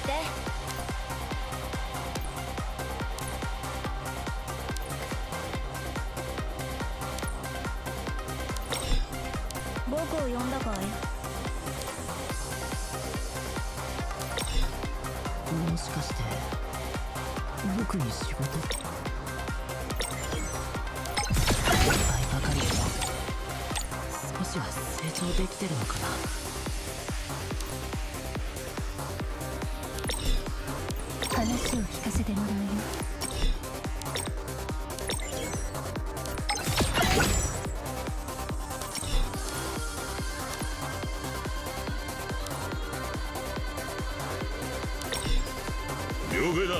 って。僕を呼んだかい？もしかして僕に仕事？先輩ばかりでも少しは成長できてるのかな。話を聞かせてもらうよ。了解だ。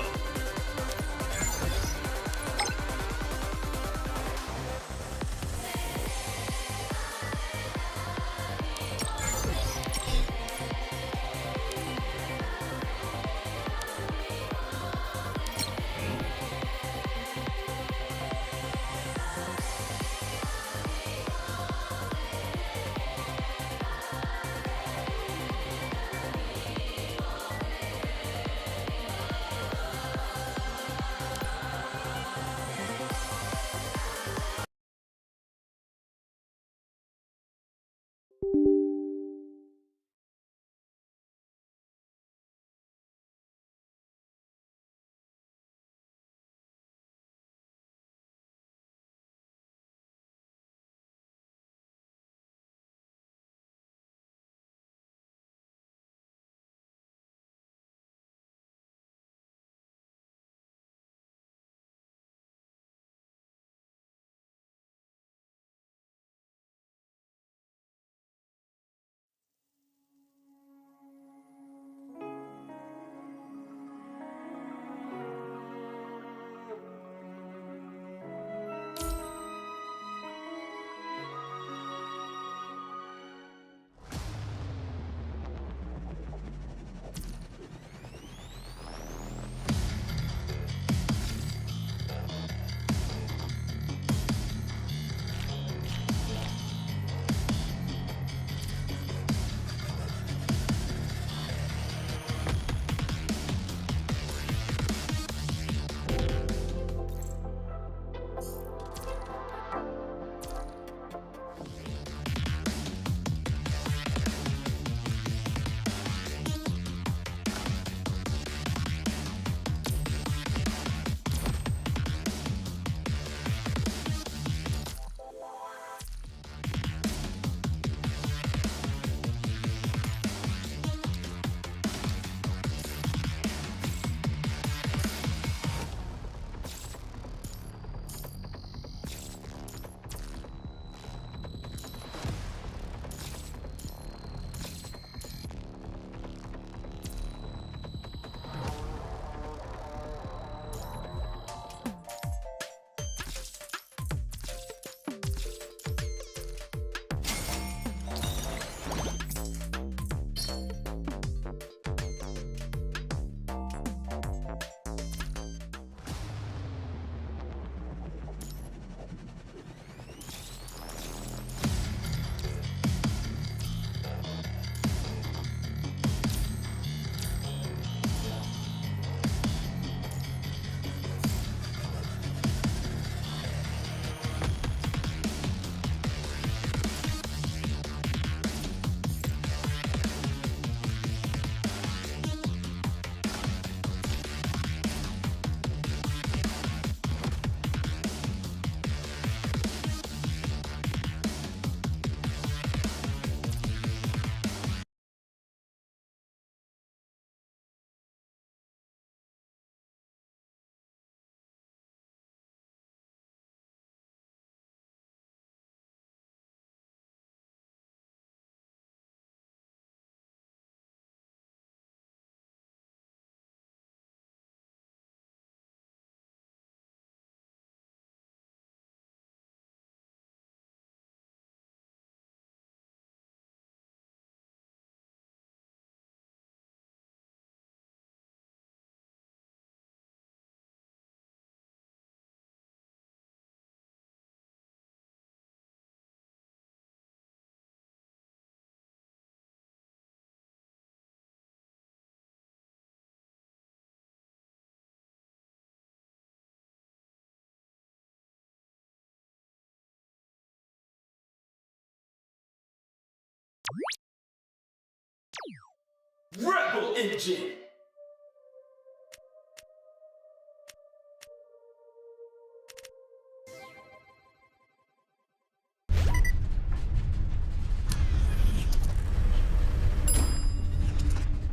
Rebel engine!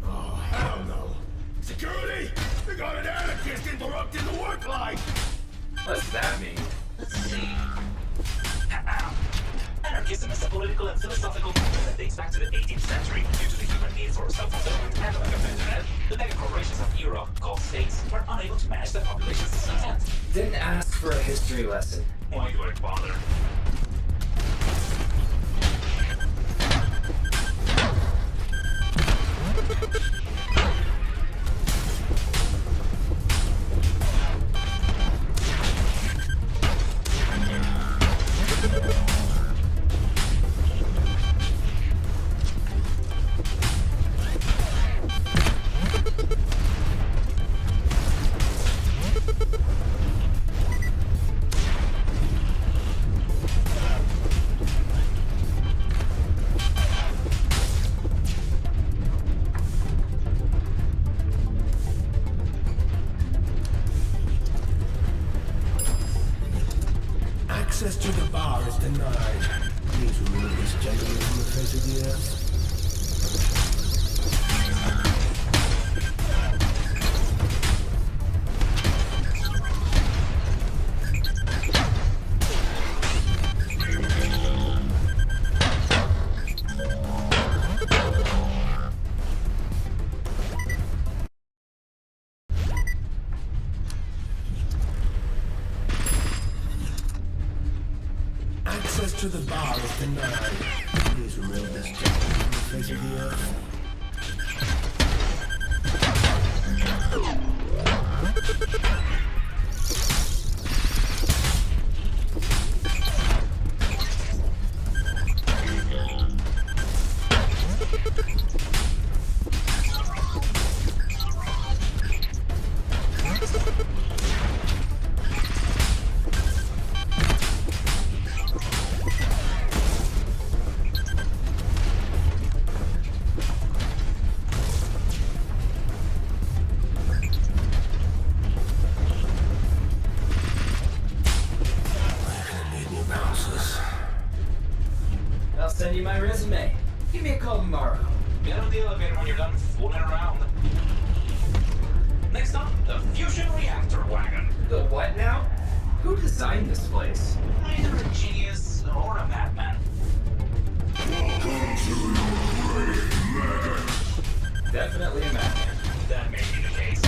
Oh, hell no. Security! We got an anarchist interrupting the work line! What's that mean? Let's see. Anarchism is a political and philosophical movement that dates back to the 18th century due to the human need for self-fulfillment and like the internet. The mega corporations of Europe, called states, were unable to manage their population's intent. Didn't ask for a history lesson. Why do I bother? Access to the bar is denied. Please remove this gentleman from the face of the earth. Access to the bar is denied. Please remove this gentleman from the face of the earth. I'll send you my resume. Give me a call tomorrow. Get on the elevator when you're done fooling around. Next up, the fusion reactor wagon. The what now? Who designed this place? Either a genius or a madman. Definitely a madman. That may be the case.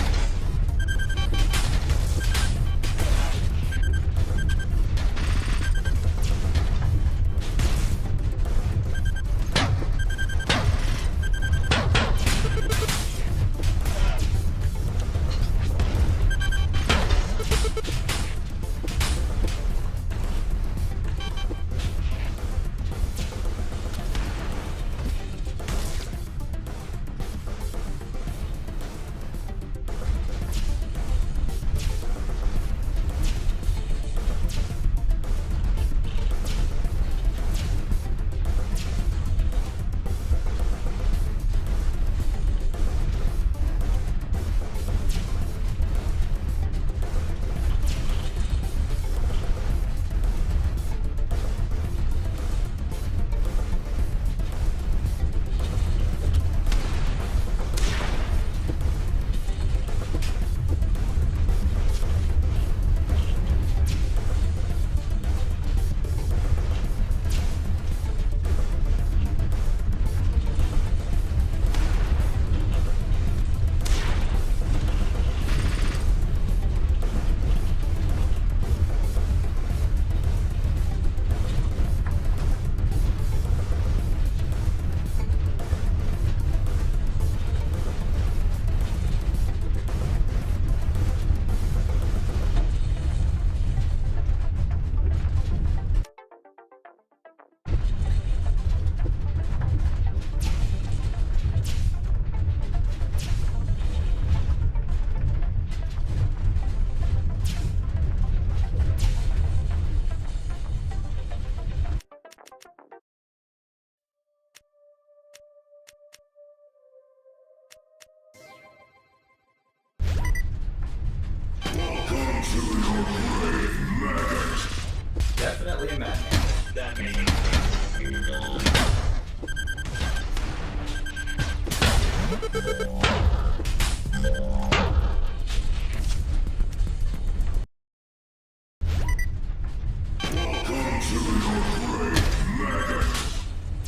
That may be.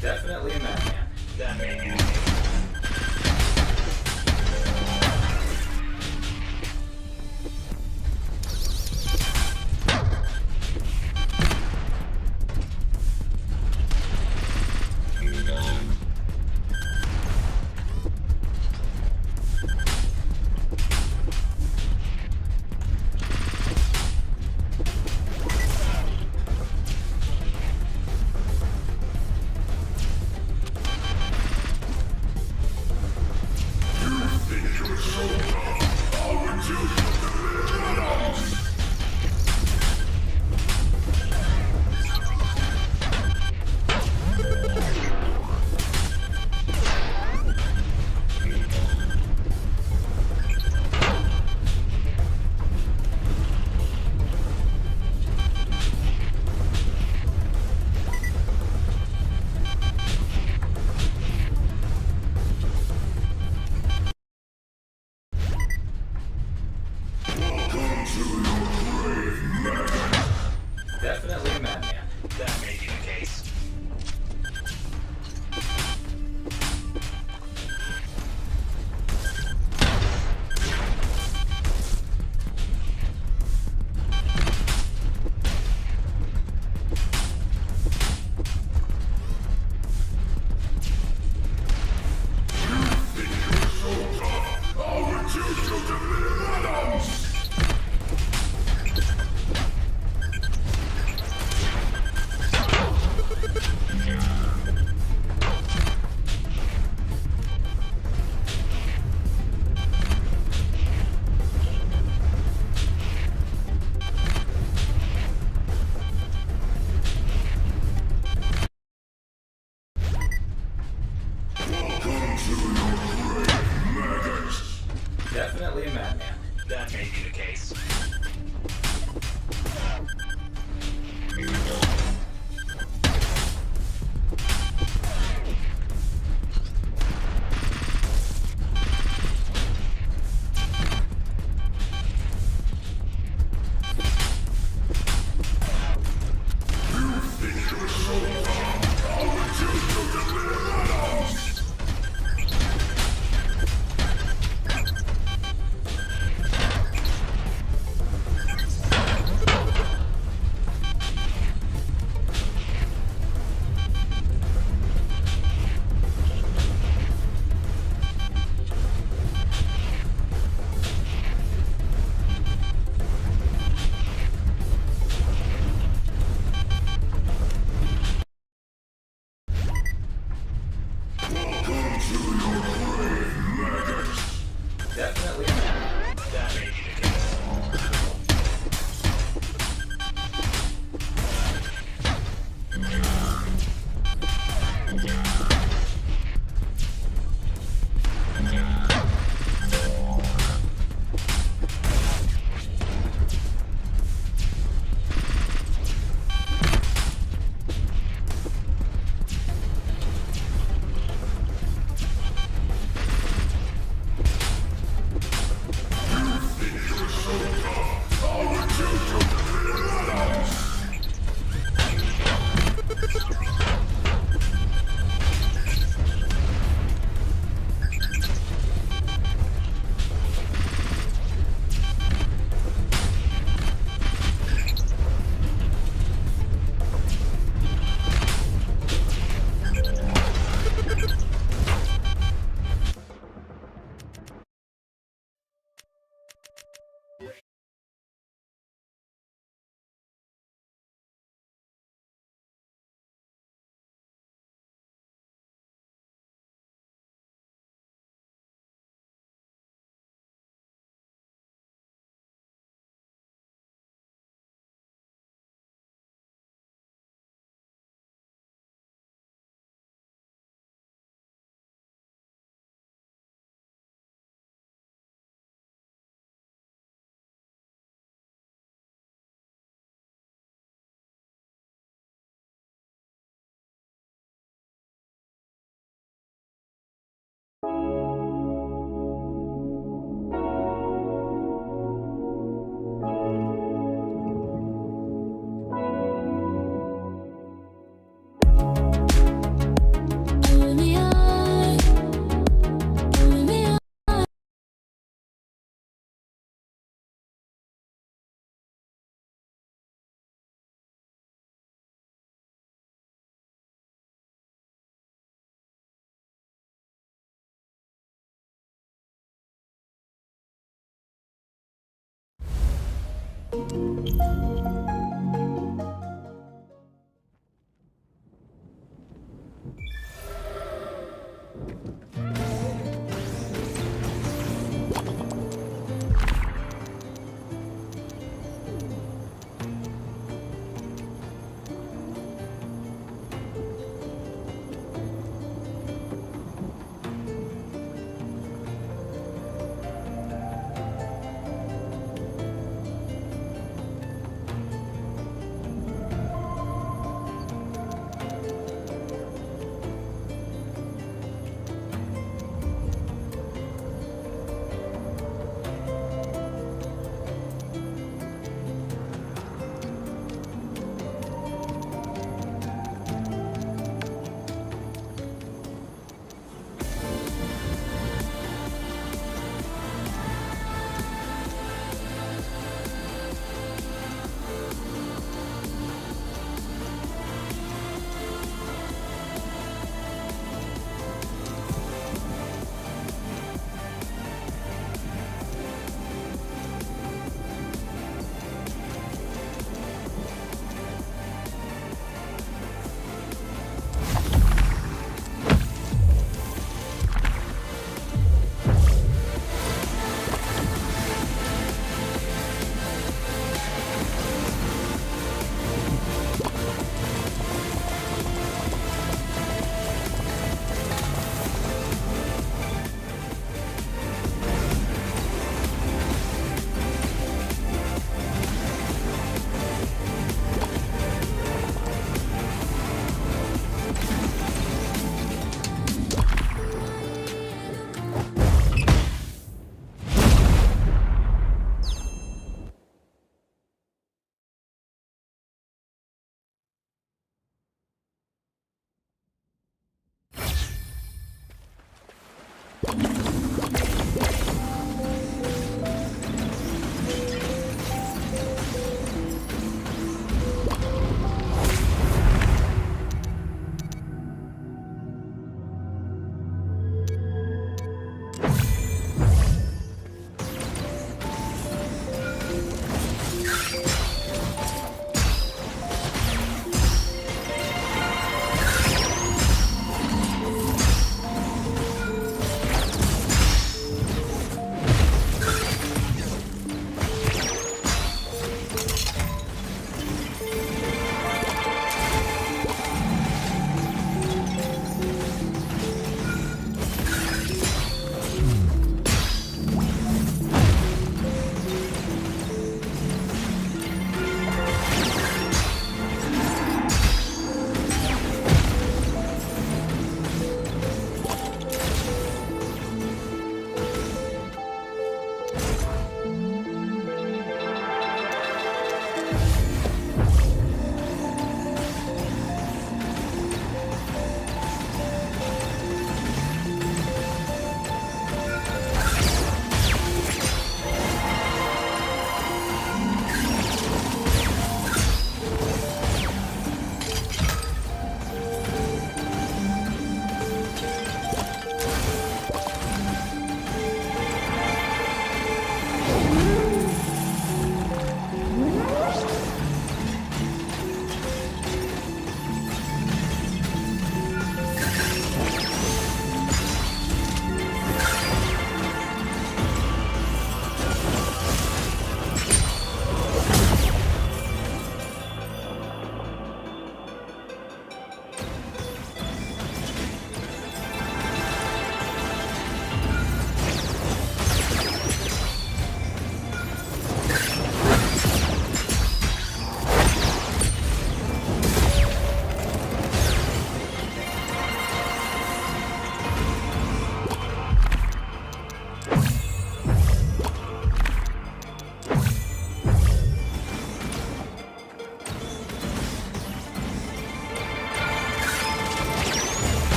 Definitely a madman. That may be the case. Definitely a madman. That may be the case. Definitely a madman. That may be the case. Definitely a madman. That may be the case.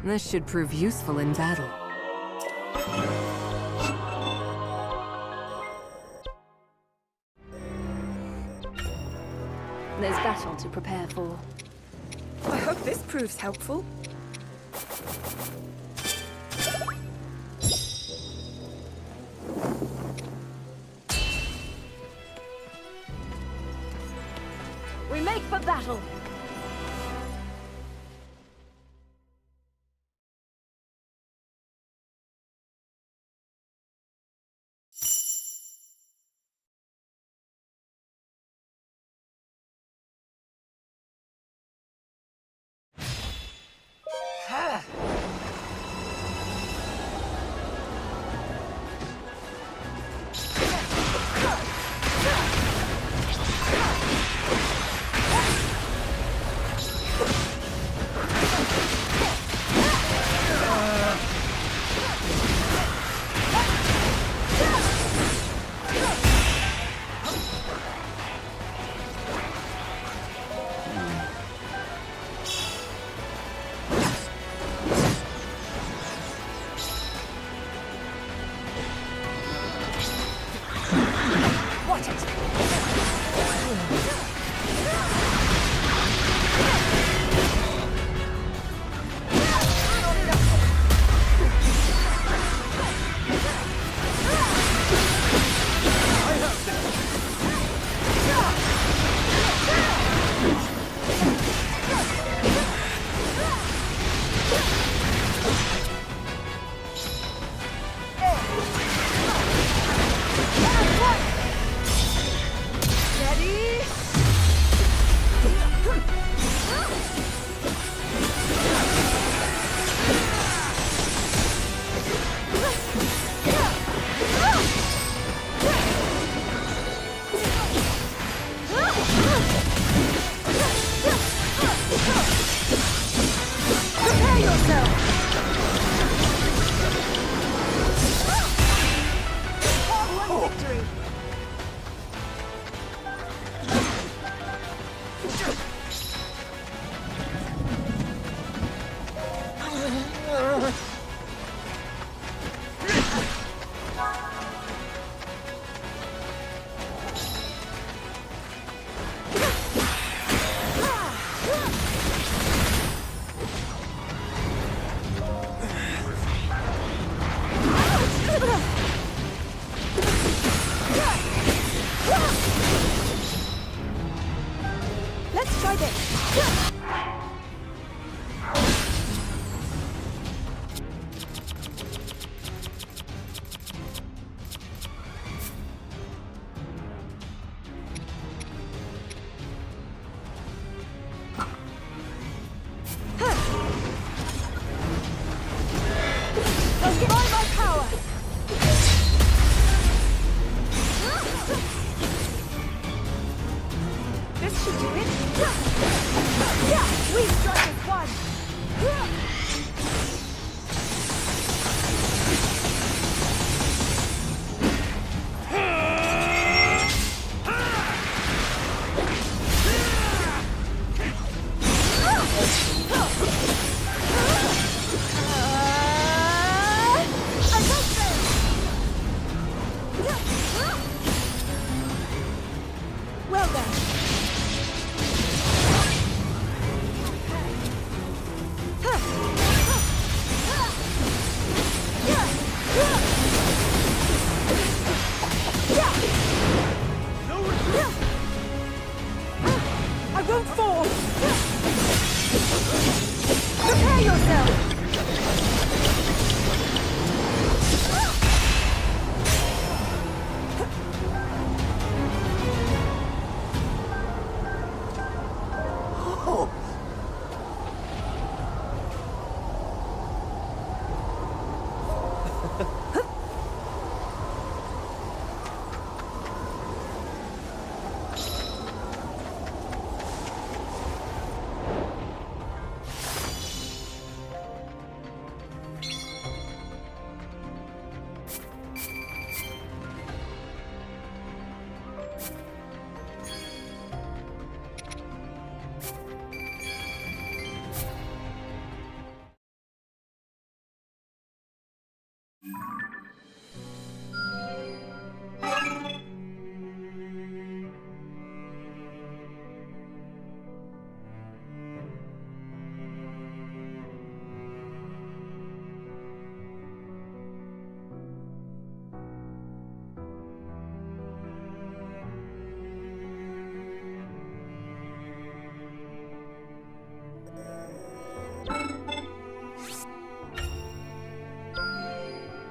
This should prove useful in battle. There's battle to prepare for. I hope this proves helpful. We make for battle!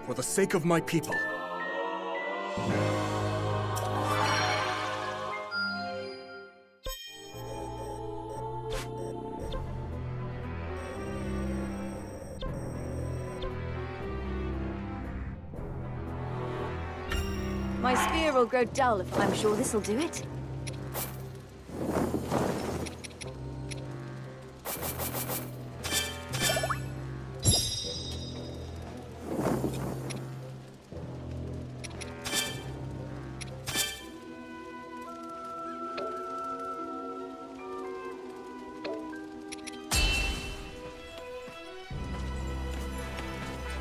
For the sake of my people. My spear will grow dull if I'm sure this'll do it.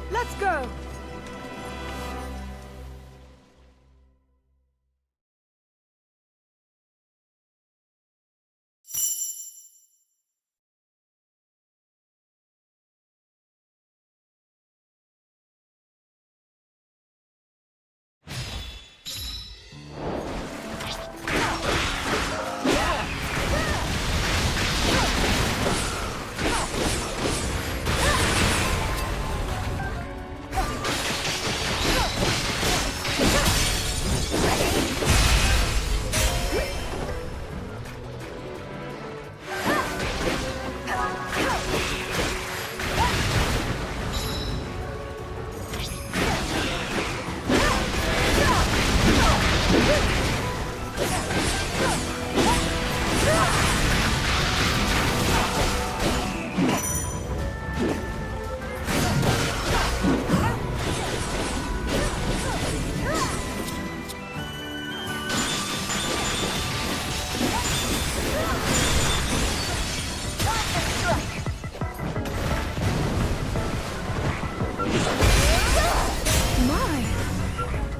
Let's go!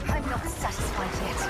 I'm not satisfied yet.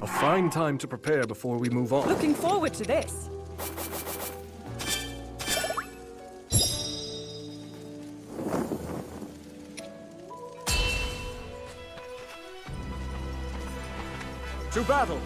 A fine time to prepare before we move on. Looking forward to this. To battle!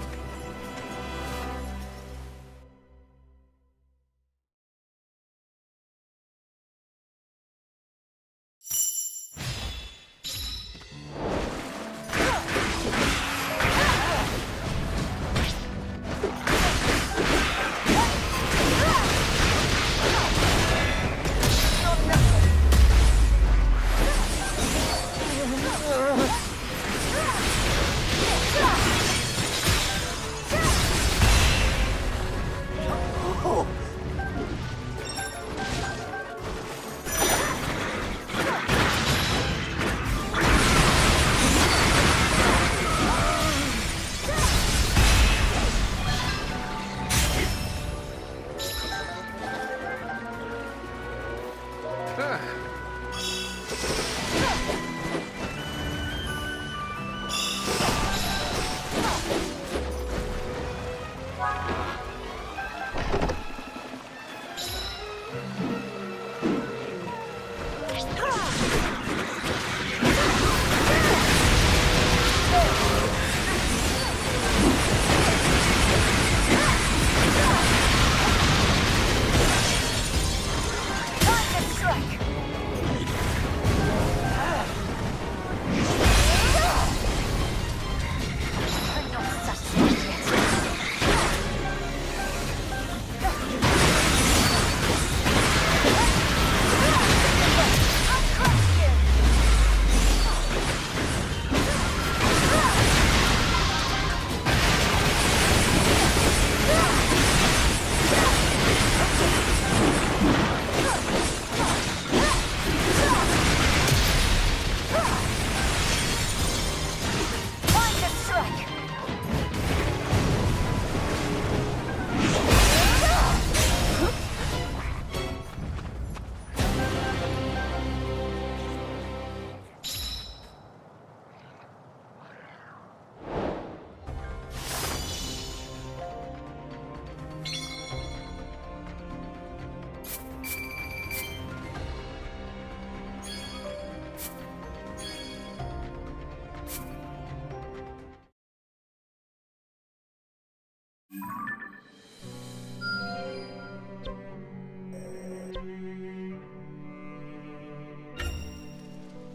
A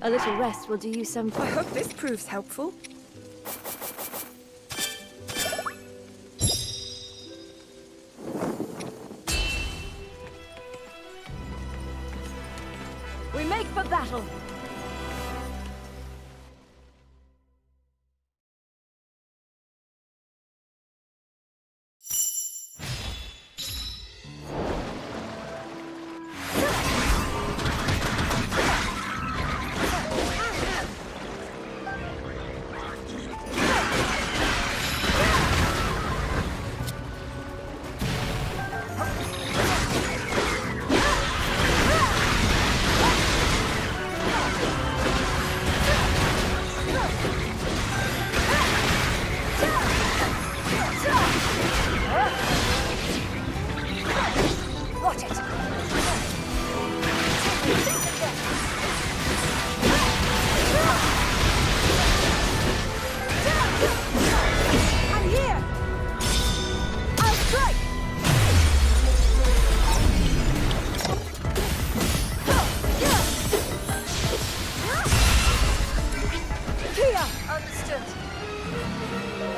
little rest will do you some I good. hope this proves helpful. We make for battle! Watch it! I'm here! I'll strike! Here! Understood.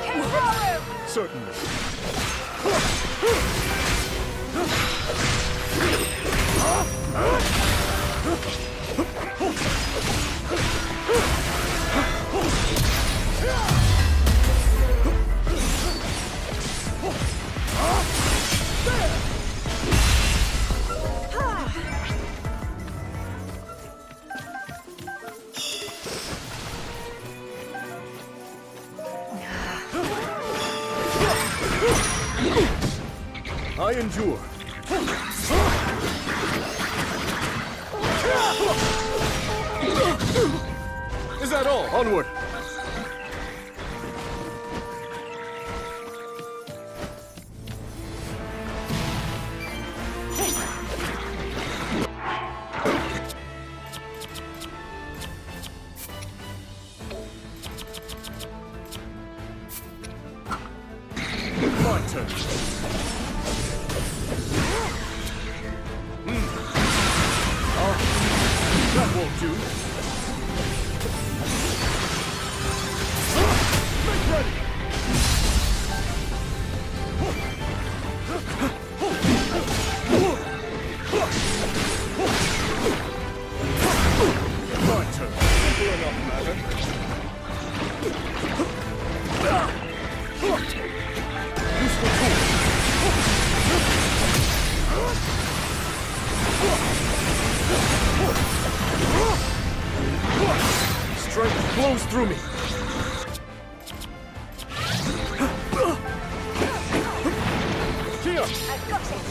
Kenro! Certainly. I endure. Is that all? Onward! My turn. That won't do. Make ready! My turn. Simple enough, matter. Useful tool. Strength flows through me. Here! I've got it!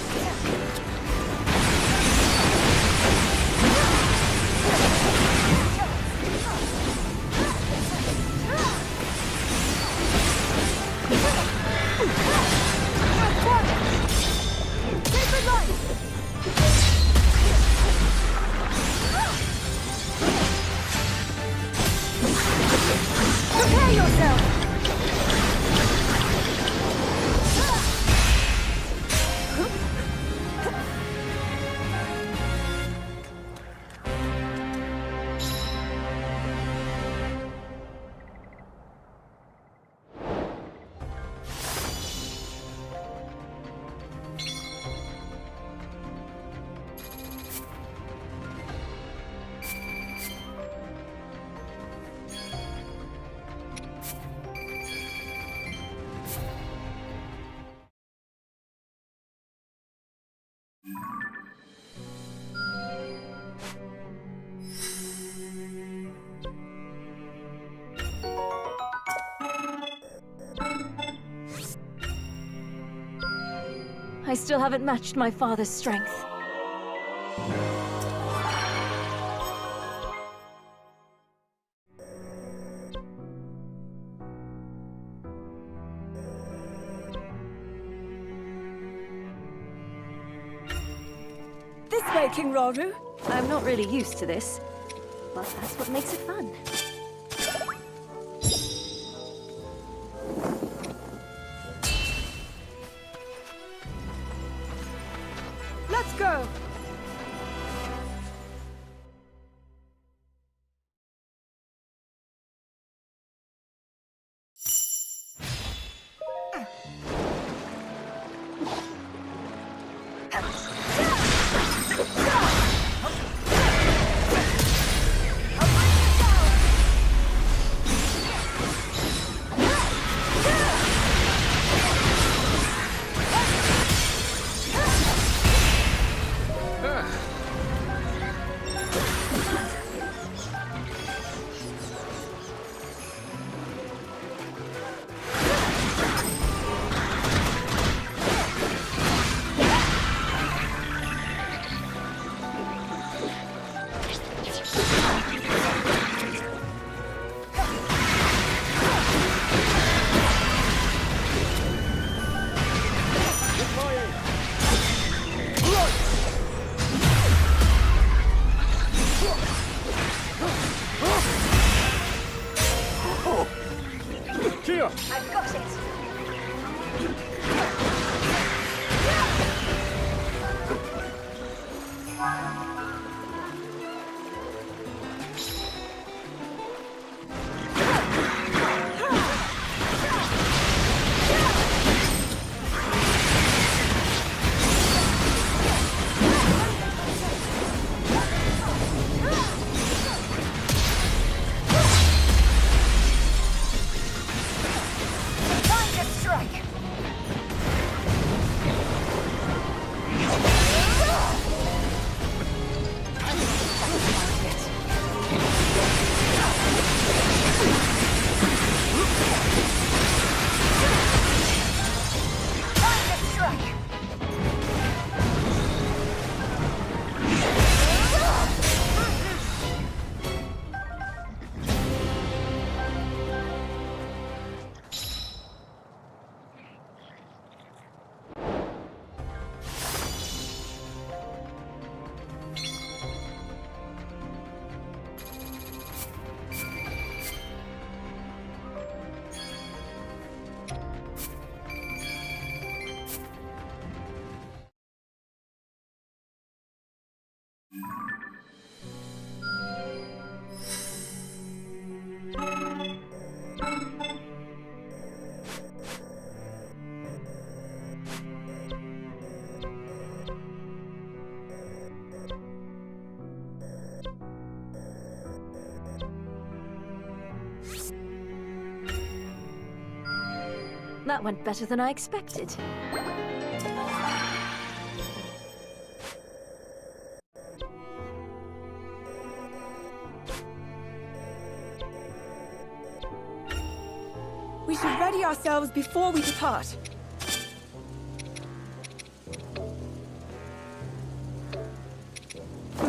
Sacred light! Prepare yourself! I still haven't matched my father's strength. This way, King Rauru. I'm not really used to this, but that's what makes it fun. go! Kia! I've got it. Time to strike. Time to strike. That went better than I expected. We should ready ourselves before we depart.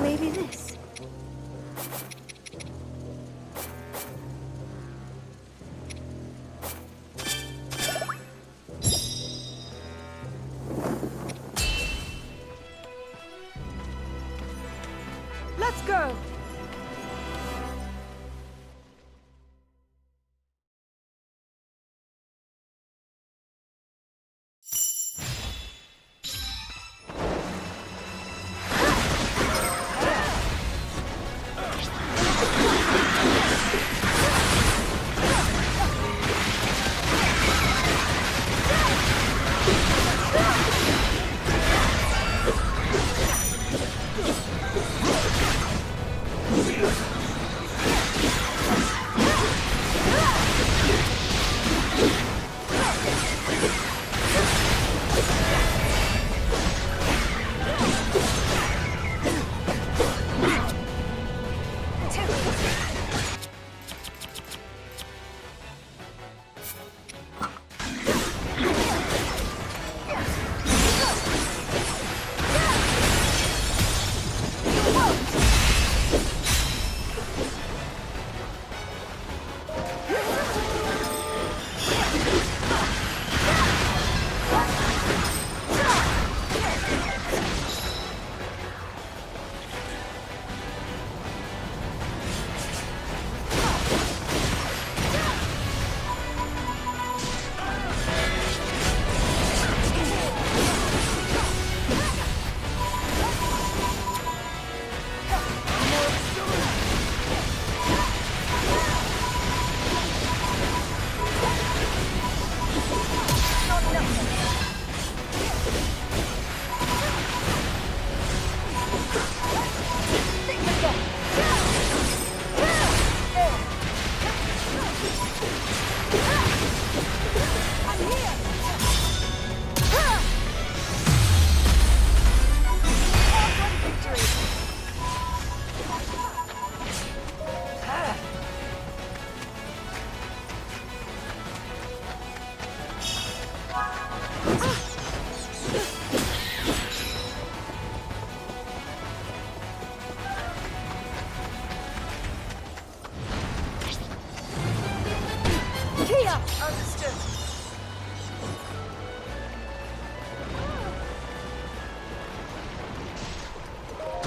Maybe this. Let's go!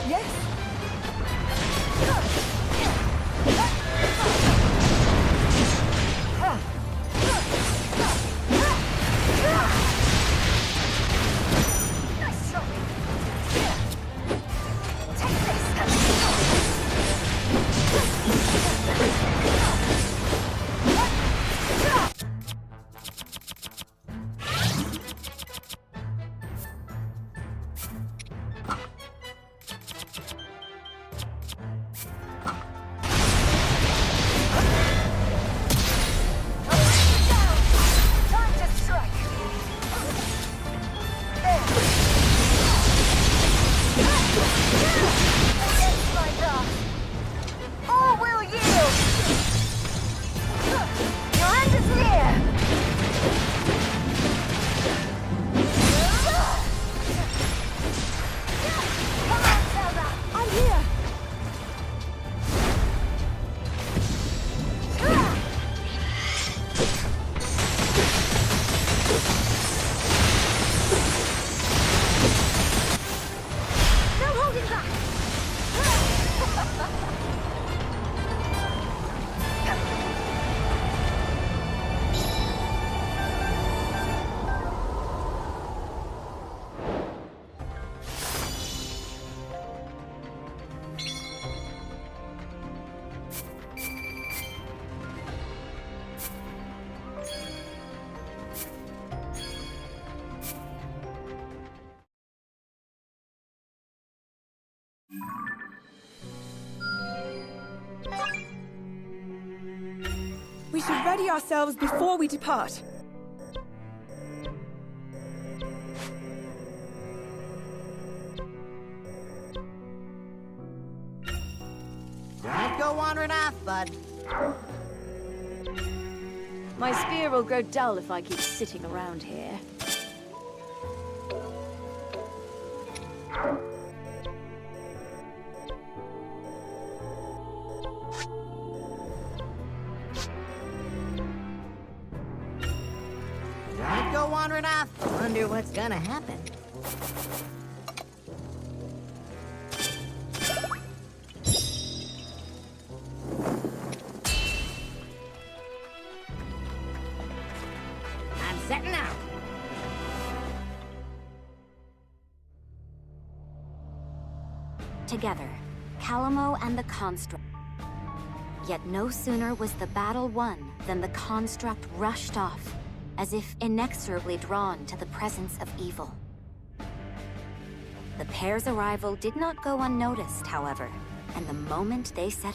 Yes. Nice shot. Take this. Time to strike. Against my wrath, all will yield. Your end is near. Come on, Zelda. I'm here. No holding back. We should ready ourselves before we depart. Don't go wandering off, bud. My spear will grow dull if I keep sitting around here. Don't go wandering off. Wonder what's gonna happen. I'm setting out. Together, Calamo and the Construct. Yet no sooner was the battle won than the Construct rushed off, as if inexorably drawn to the presence of evil. The pair's arrival did not go unnoticed, however, and the moment they set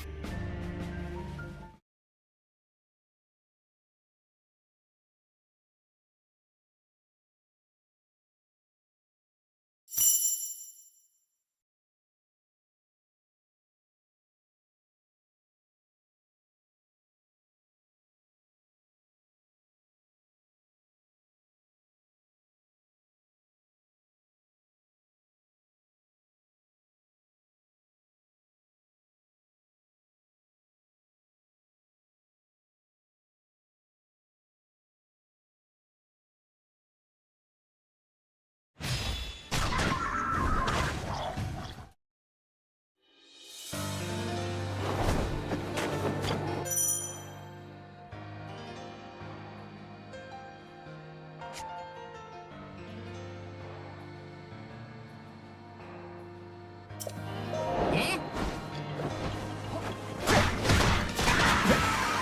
Eh?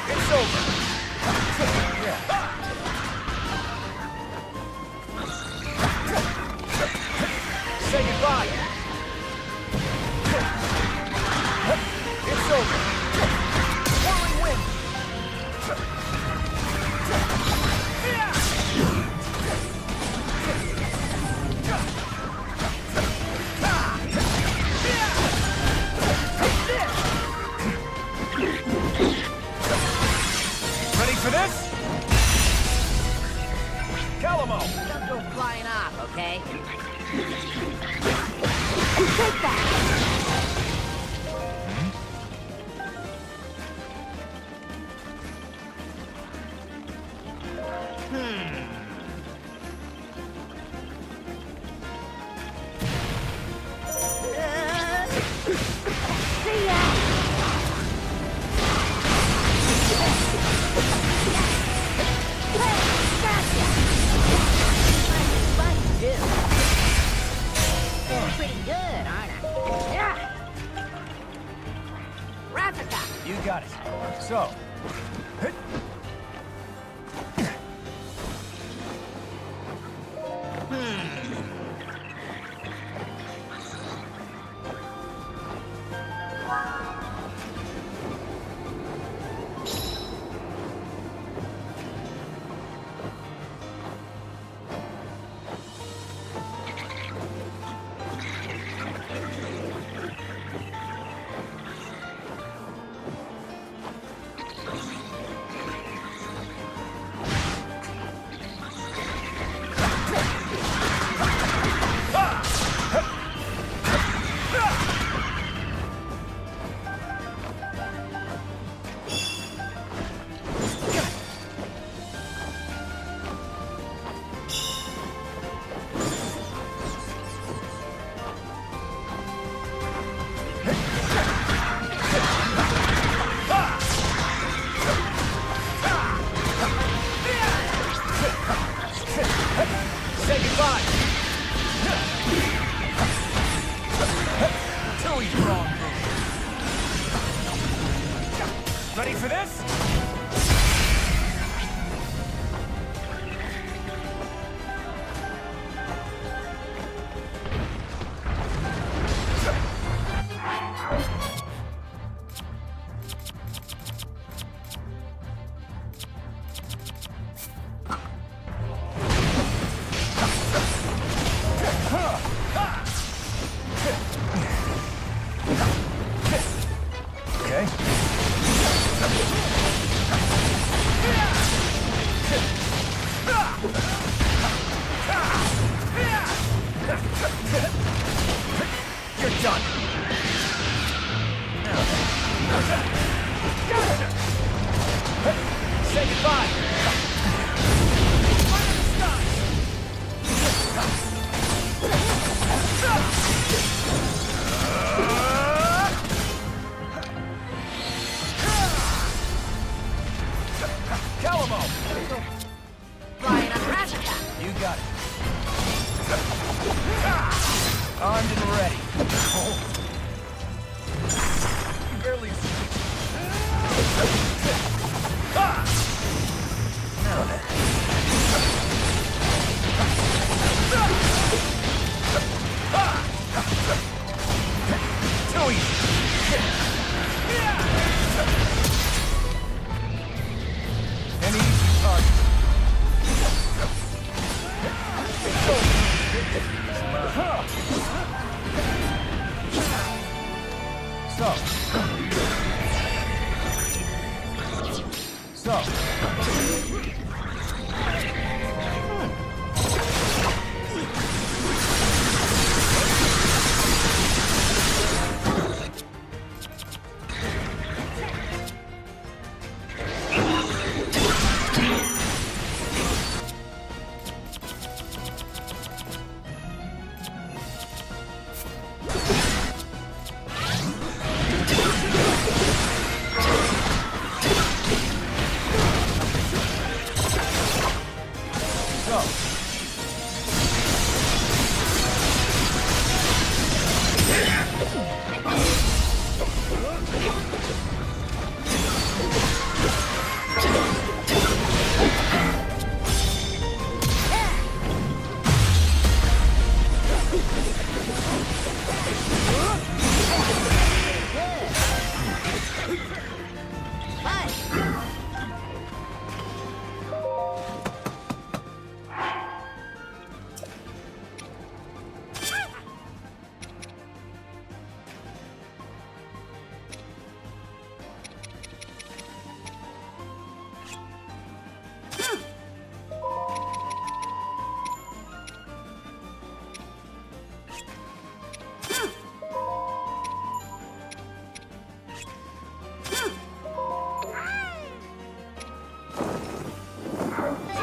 It's over. Say goodbye. It's over. Whirling wind. Ready for this? Calamo! Don't go flying off, okay? Take that! So. Say goodbye! Tillie's wrong move. Ready for this? Okay. You're done. Say goodbye. Calamo! Flying a crash attack. You got it. Armed and ready. You barely escaped. Now then. Too easy. An easy target. So.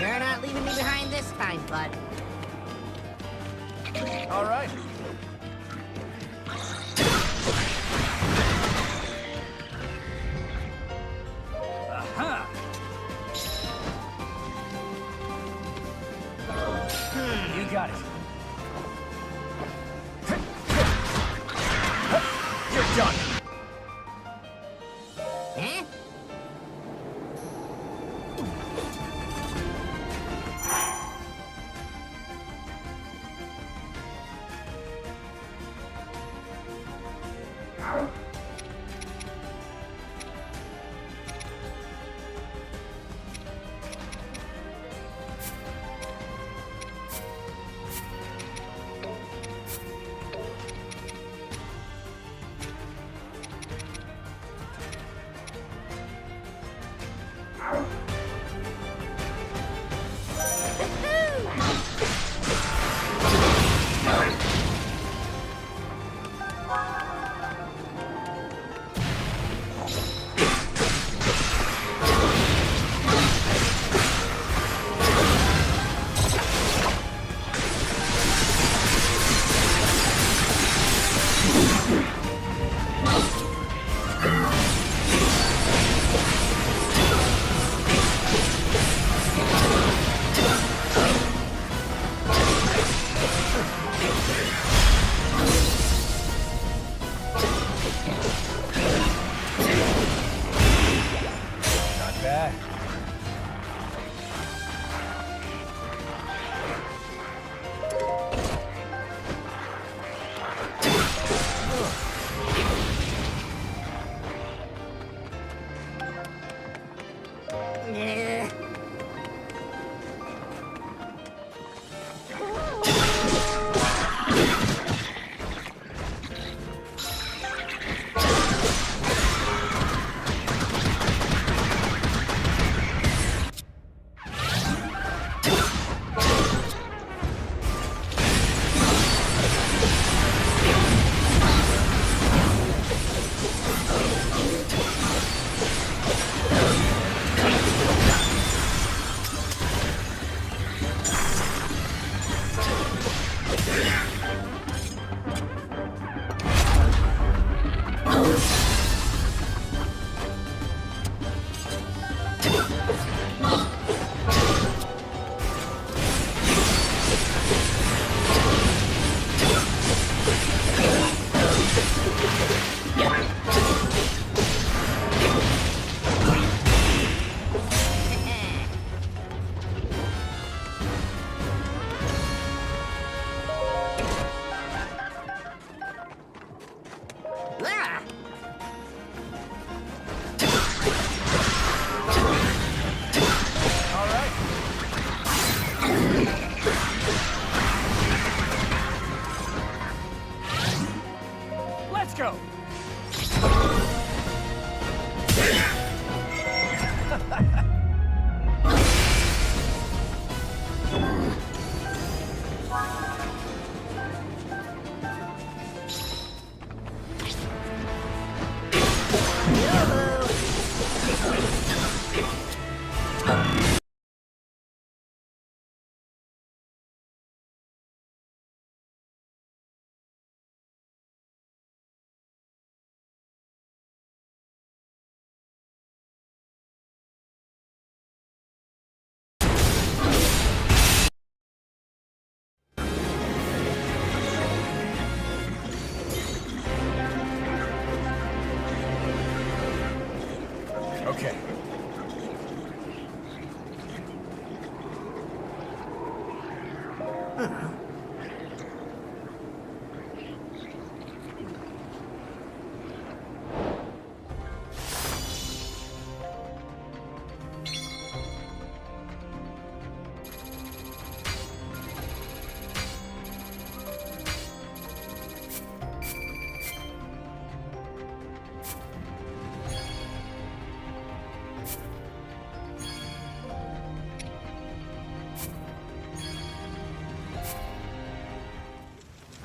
You're not leaving me behind this time, bud. All right. Aha! You got it. You're done. Huh?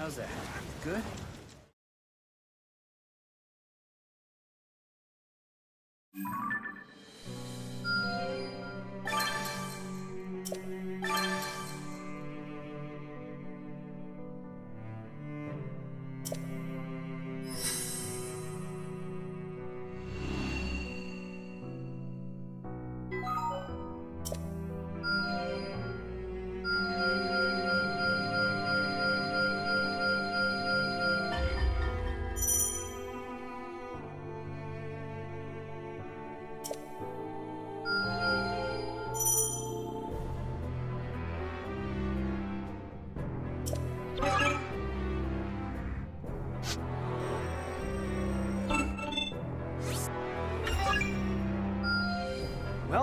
How's that? Good?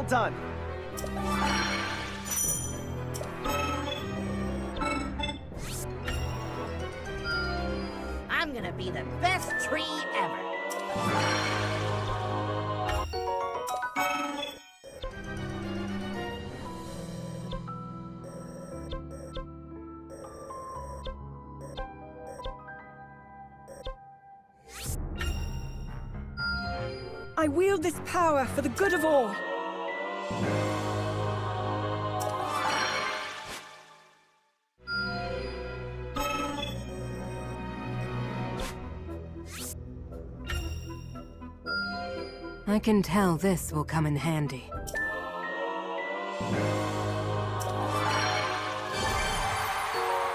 Well done. I'm gonna be the best tree ever. I wield this power for the good of all. I can tell this will come in handy.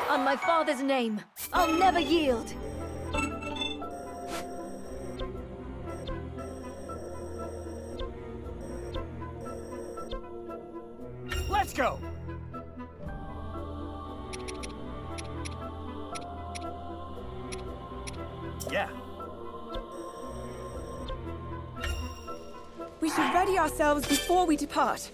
On my father's name, I'll never yield. Let's go! Yeah. We should ready ourselves before we depart.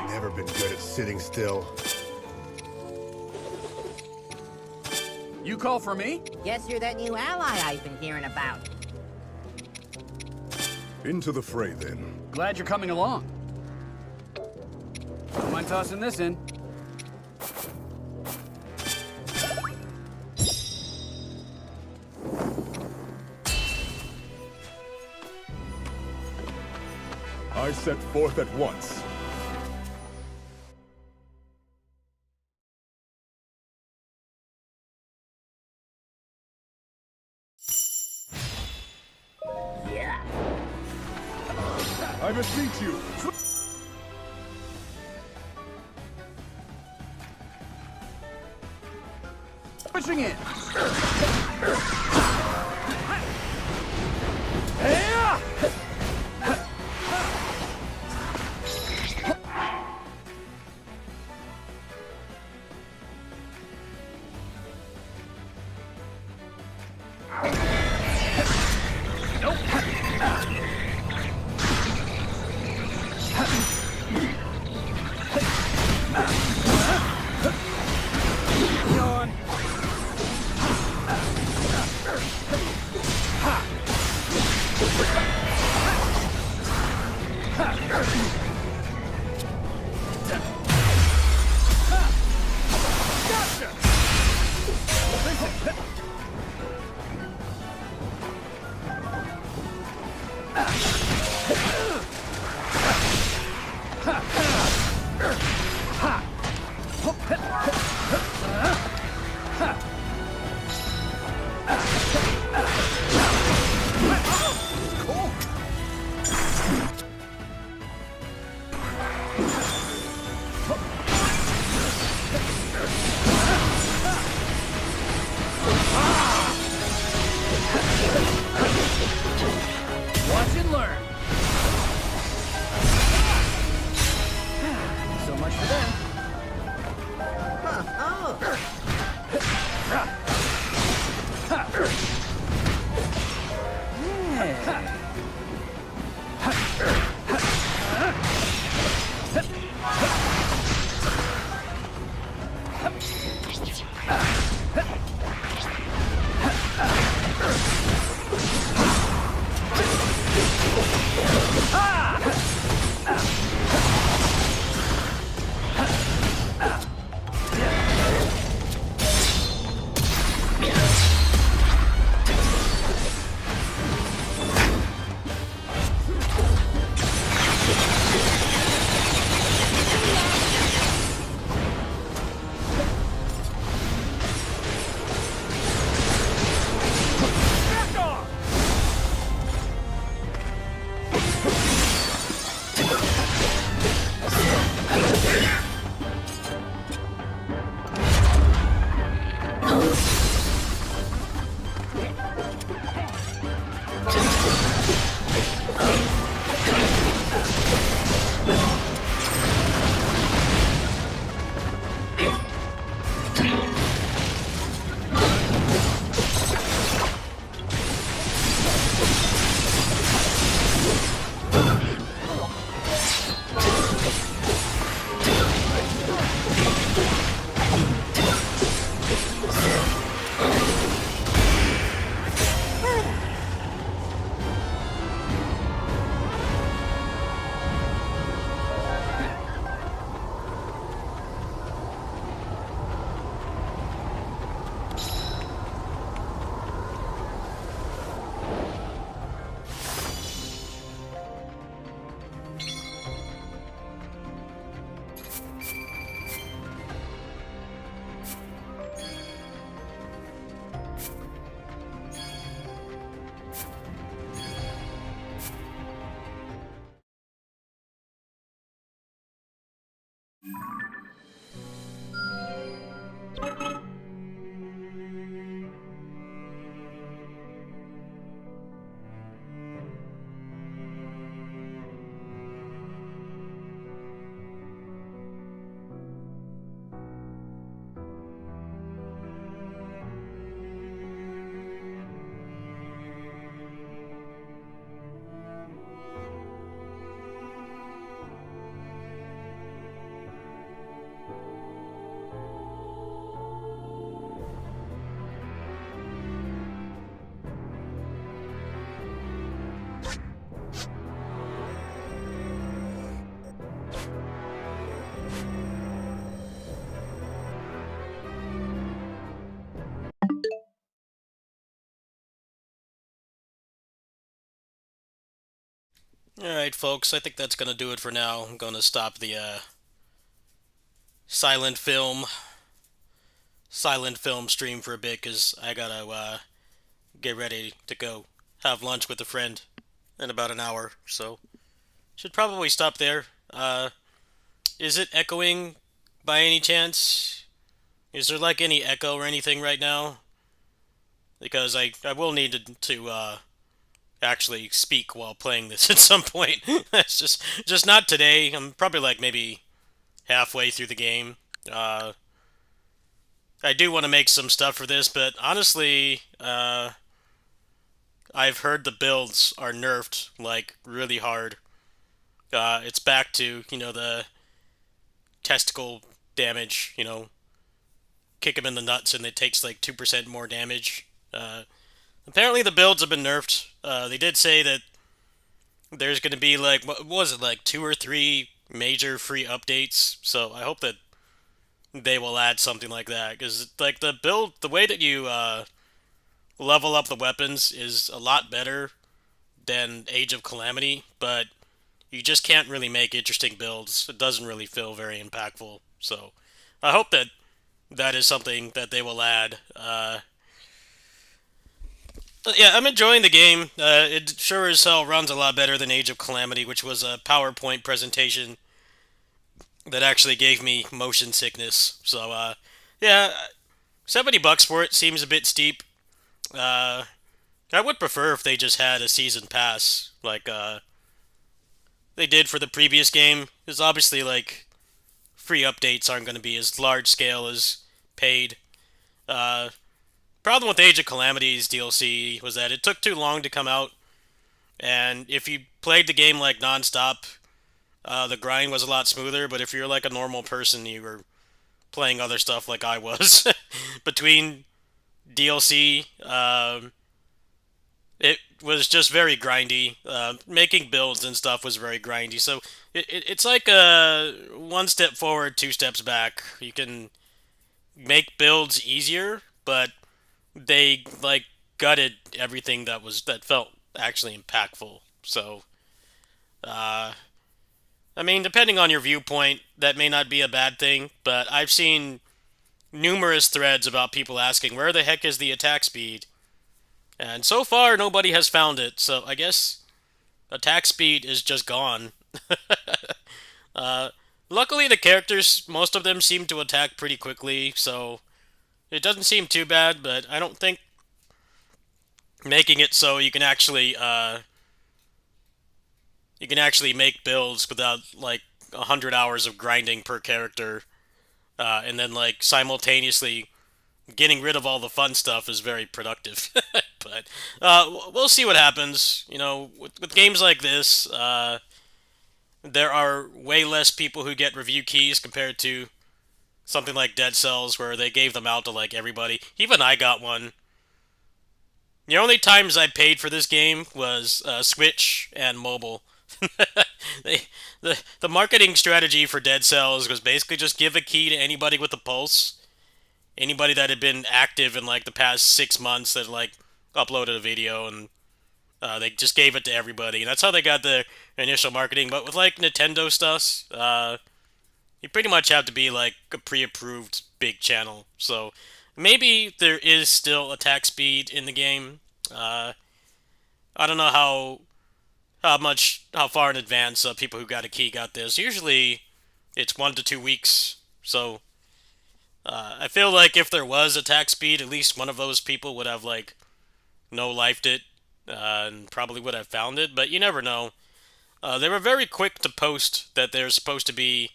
Never been good at sitting still. You call for me? Guess you're that new ally I've been hearing about. Into the fray, then. Glad you're coming along. Don't mind tossing this in. I set forth at once. Yeah. I beseech you. Pushing in. Alright, folks, I think that's gonna do it for now. I'm gonna stop the silent film stream for a bit because I gotta get ready to go have lunch with a friend in about an hour. So should probably stop there. Is it echoing by any chance? Is there like any echo or anything right now? Because I will need to actually speak while playing this at some point. It's just not today. I'm probably like maybe halfway through the game. I do want to make some stuff for this, but honestly, I've heard the builds are nerfed like really hard. It's back to the testicle damage. Kick him in the nuts and it takes like 2% more damage. Apparently the builds have been nerfed. They did say that there's going to be like, what was it, like 2 or 3 major free updates. So I hope that they will add something like that, because like the way that you level up the weapons is a lot better than Age of Calamity, but you just can't really make interesting builds. It doesn't really feel very impactful. So I hope that that is something that they will add. Yeah, I'm enjoying the game. It sure as hell runs a lot better than Age of Calamity, which was a PowerPoint presentation that actually gave me motion sickness. So, yeah, $70 for it seems a bit steep. I would prefer if they just had a season pass, like they did for the previous game. Because obviously, like, free updates aren't going to be as large scale as paid. Problem with Age of Calamity's DLC was that it took too long to come out, and if you played the game like nonstop, the grind was a lot smoother. But if you're like a normal person, you were playing other stuff like I was between DLC, it was just very grindy. Making builds and stuff was very grindy. So it's like a 1 step forward, 2 steps back. You can make builds easier, but they like gutted everything that felt actually impactful. So, I mean, depending on your viewpoint, that may not be a bad thing. But I've seen numerous threads about people asking where the heck is the attack speed, and so far nobody has found it. So I guess attack speed is just gone. Luckily, the characters, most of them seem to attack pretty quickly, so it doesn't seem too bad, but I don't think making it so you can actually make builds without like 100 hours of grinding per character, and then like simultaneously getting rid of all the fun stuff is very productive. But we'll see what happens. With games like this, there are way less people who get review keys compared to something like Dead Cells, where they gave them out to like everybody. Even I got one. The only times I paid for this game was Switch and mobile. The marketing strategy for Dead Cells was basically just give a key to anybody with a pulse, anybody that had been active in like the past 6 months that like uploaded a video, and they just gave it to everybody. And that's how they got the initial marketing. But with like Nintendo stuff, you pretty much have to be like a pre-approved big channel. So maybe there is still attack speed in the game. I don't know how far in advance people who got a key got this. Usually it's 1 to 2 weeks. So I feel like if there was attack speed, at least one of those people would have like no-lifed it, and probably would have found it. But you never know. They were very quick to post that there's supposed to be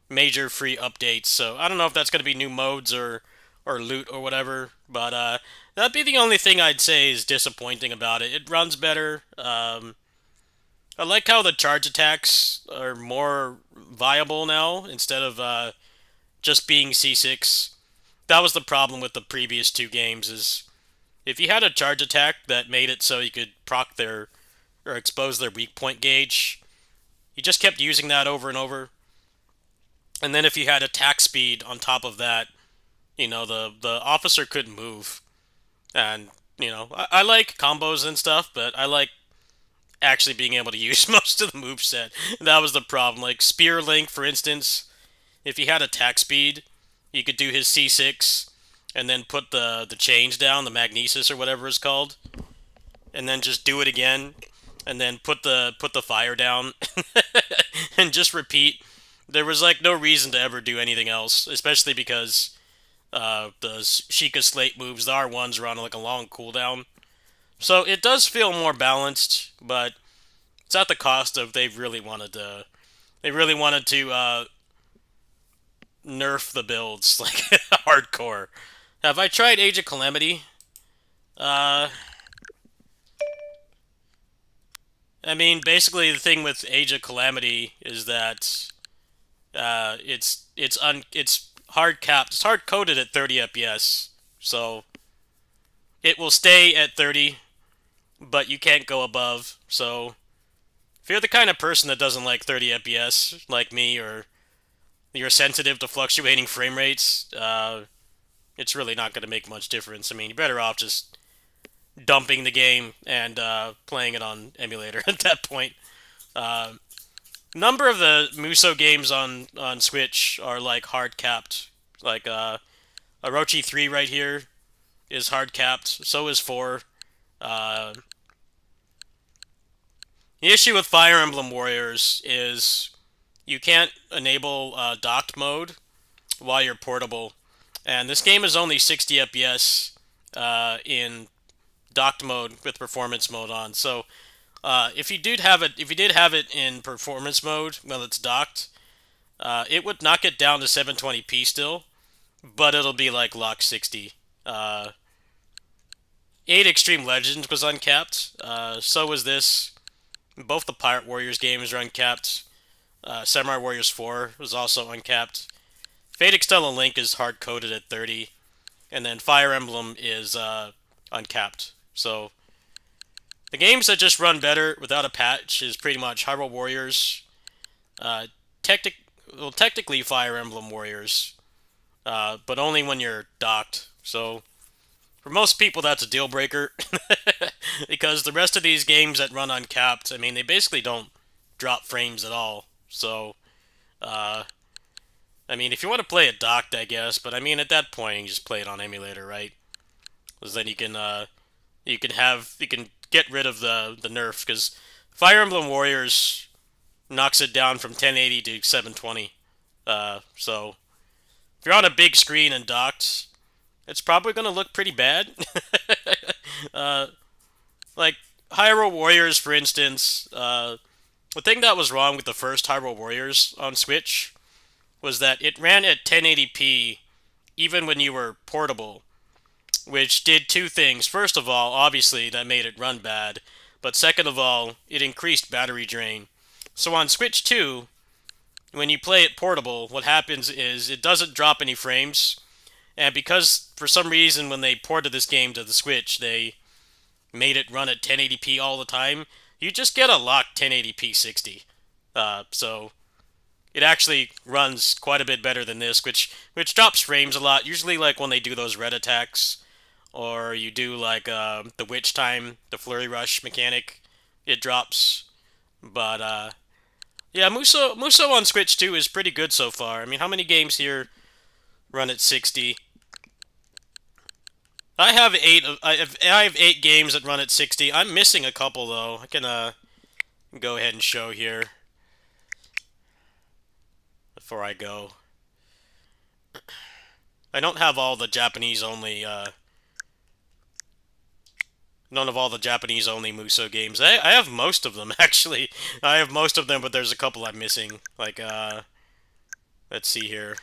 major free updates, so I don't know if that's going to be new modes or loot or whatever, but that'd be the only thing I'd say is disappointing about it. It runs better. I like how the charge attacks are more viable now instead of just being C6. That was the problem with the previous 2 games, is if you had a charge attack that made it so you could proc their or expose their weak point gauge, you just kept using that over and over. And then if you had attack speed on top of that, the officer couldn't move. And, I like combos and stuff, but I like actually being able to use most of the moveset. That was the problem. Like Spear Link, for instance, if he had attack speed, you could do his C6 and then put the change down, the magnesis or whatever it's called, and then just do it again, and then put the fire down, and just repeat. There was like no reason to ever do anything else, especially because the Sheikah Slate moves, the R1s are on like a long cooldown. So it does feel more balanced, but it's at the cost of they really wanted to nerf the builds like hardcore. Have I tried Age of Calamity? I mean, basically the thing with Age of Calamity is that it's hard capped. It's hard coded at 30 FPS, so it will stay at 30, but you can't go above. So if you're the kind of person that doesn't like 30 FPS, like me, or you're sensitive to fluctuating frame rates, it's really not going to make much difference. I mean, you're better off just dumping the game and playing it on emulator at that point. Number of the Musou games on Switch are like hard capped. Like Orochi 3 right here is hard capped. So is 4. The issue with Fire Emblem Warriors is you can't enable docked mode while you're portable, and this game is only 60 FPS in docked mode with performance mode on. So if you did have it in performance mode when it's docked, it would knock it down to 720p still, but it'll be like lock 60. 8 Extreme Legends was uncapped. So was this. Both the Pirate Warriors games are uncapped. Samurai Warriors 4 was also uncapped. Fate Extella Link is hard coded at 30, and then Fire Emblem is uncapped. So the games that just run better without a patch is pretty much Hyrule Warriors, technically Fire Emblem Warriors, but only when you're docked. So for most people, that's a deal breaker, because the rest of these games that run uncapped, I mean, they basically don't drop frames at all. So, I mean, if you want to play it docked, I guess, but I mean, at that point, you can just play it on emulator, right? Because then you can get rid of the nerf, because Fire Emblem Warriors knocks it down from 1080 to 720. So if you're on a big screen and docked, it's probably going to look pretty bad. Like Hyrule Warriors, for instance, the thing that was wrong with the first Hyrule Warriors on Switch was that it ran at 1080p even when you were portable, which did two things. First of all, obviously, that made it run bad, but second of all, it increased battery drain. So on Switch 2, when you play it portable, what happens is it doesn't drop any frames, and because for some reason when they ported this game to the Switch, they made it run at 1080p all the time, you just get a locked 1080p 60. So it actually runs quite a bit better than this, which drops frames a lot. Usually, like when they do those red attacks, or you do like the witch time, the flurry rush mechanic, it drops. But yeah, Musou on Switch 2 is pretty good so far. I mean, how many games here run at 60? I have 8 games that run at 60. I'm missing a couple though. I can go ahead and show here before I go. I don't have all the Japanese only none of all the Japanese only Musou games. I have most of them actually. I have most of them, but there's a couple I'm missing. Like let's see here.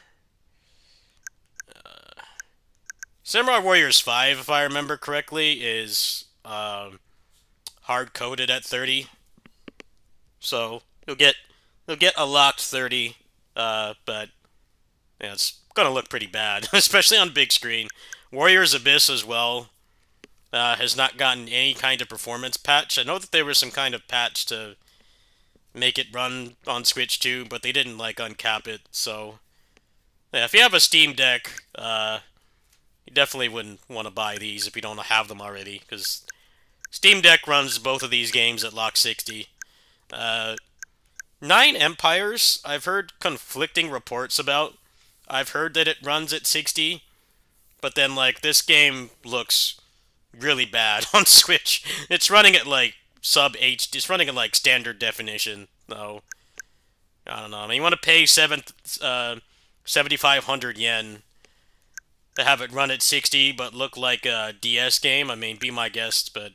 Samurai Warriors 5, if I remember correctly, is hard coded at 30. So you'll get a locked 30, but yeah, it's gonna look pretty bad, especially on big screen. Warriors Abyss as well has not gotten any kind of performance patch. I know that there was some kind of patch to make it run on Switch 2, but they didn't like uncap it. So yeah, if you have a Steam Deck, you definitely wouldn't want to buy these if you don't have them already, because Steam Deck runs both of these games at lock 60. Nine Empires, I've heard conflicting reports about. I've heard that it runs at 60, but then, like, this game looks really bad on Switch. It's running at, like, sub HD. It's running at, like, standard definition, though. I don't know. I mean, you want to pay 7,500 yen to have it run at 60, but look like a DS game? I mean, be my guest, but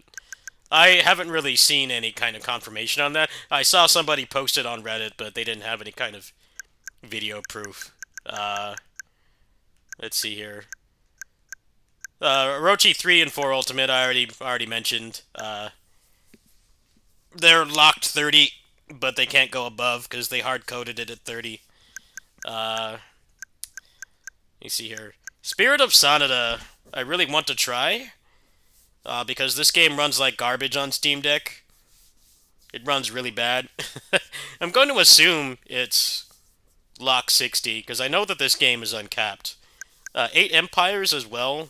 I haven't really seen any kind of confirmation on that. I saw somebody post it on Reddit, but they didn't have any kind of video proof. Let's see here. Orochi 3 and 4 Ultimate, I already mentioned. They're locked 30, but they can't go above because they hard-coded it at 30. You see here. Spirit of Sanada, I really want to try, because this game runs like garbage on Steam Deck. It runs really bad. I'm going to assume it's lock 60, because I know that this game is uncapped. 8 Empires as well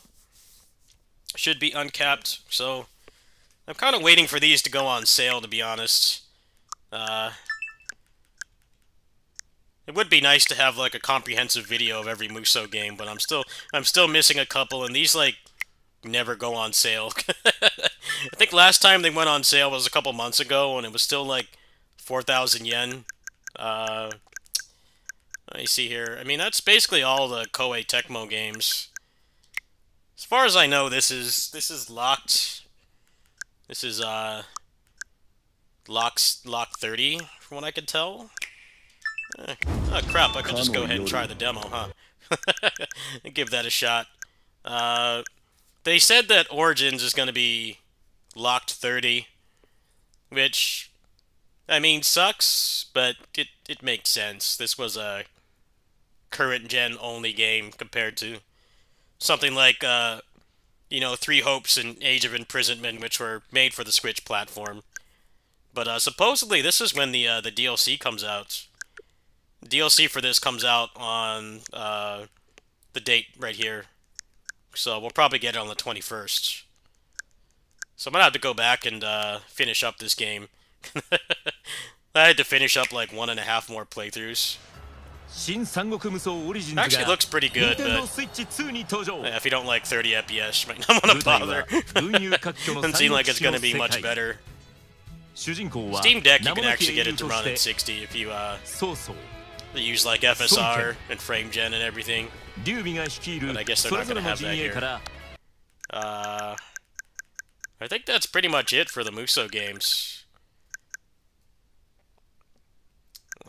should be uncapped, so I'm kind of waiting for these to go on sale, to be honest. It would be nice to have like a comprehensive video of every Musou game, but I'm still missing a couple, and these like never go on sale. I think last time they went on sale was a couple months ago, and it was still like 4,000 yen. Let me see here. I mean, that's basically all the Koei Tecmo games. As far as I know, this is locked. This is lock 30, from what I could tell. Oh crap! I could just go ahead and try the demo, huh? Give that a shot. They said that Origins is going to be locked 30, which, I mean, sucks, but it makes sense. This was a current gen only game compared to something like Three Hopes and Age of Imprisonment, which were made for the Switch platform. But supposedly this is when the DLC comes out. DLC for this comes out on the date right here. So we'll probably get it on the 21st. So I'm going to have to go back and finish up this game. I had to finish up like 1.5 more playthroughs. It actually looks pretty good, but if you don't like 30 FPS, you might not want to bother. Doesn't seem like it's going to be much better. Steam Deck, you can actually get it to run at 60 if you use like FSR and frame gen and everything. But I guess they're not going to have that here. I think that's pretty much it for the Musou games.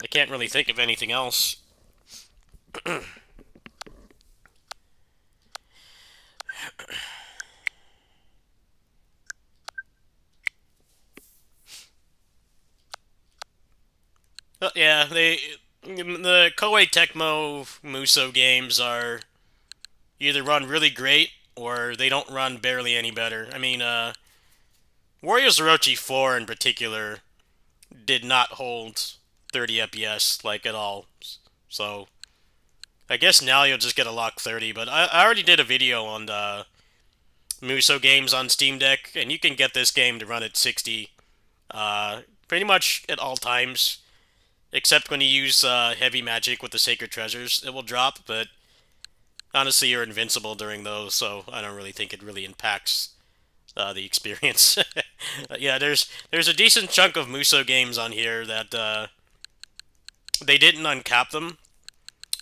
I can't really think of anything else. Yeah, the Koei Tecmo Musou games are either run really great or they don't run barely any better. I mean, Warriors Orochi 4 in particular did not hold 30 FPS like at all. So I guess now you'll just get a lock 30, but I already did a video on the Musou games on Steam Deck, and you can get this game to run at 60 pretty much at all times, except when you use Heavy Magic with the Sacred Treasures. It will drop, but honestly, you're invincible during those, so I don't really think it really impacts the experience. Yeah, there's a decent chunk of Musou games on here that they didn't uncap them.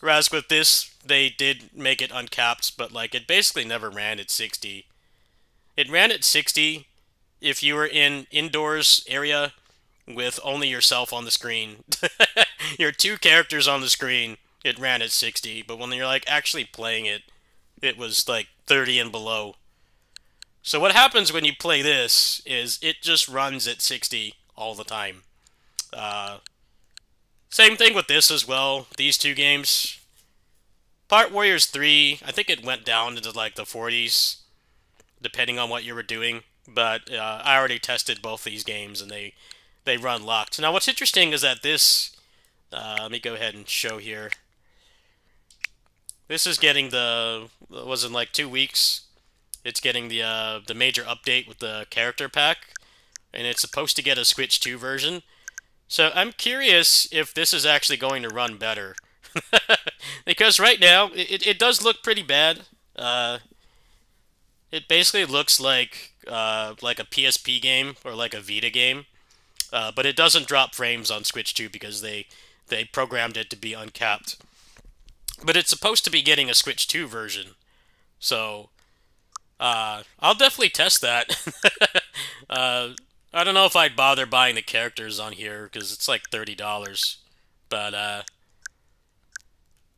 Whereas with this, they did make it uncapped, but like it basically never ran at 60. It ran at 60 if you were in indoors area with only yourself on the screen. Your two characters on the screen, it ran at 60, but when you're like actually playing it, it was like 30 and below. So what happens when you play this is it just runs at 60 all the time. Same thing with this as well, these two games. Part Warriors 3, I think it went down into like the 40s, depending on what you were doing. But I already tested both these games, and they run locked. Now, what's interesting is that this... let me go ahead and show here. This is getting the... was in like 2 weeks. it's getting the major update with the character pack, and it's supposed to get a Switch 2 version. So I'm curious if this is actually going to run better. Because right now, it does look pretty bad. It basically looks like a PSP game or like a Vita game. But it doesn't drop frames on Switch 2 because they programmed it to be uncapped. But it's supposed to be getting a Switch 2 version. So, I'll definitely test that. I don't know if I'd bother buying the characters on here because it's like $30. But,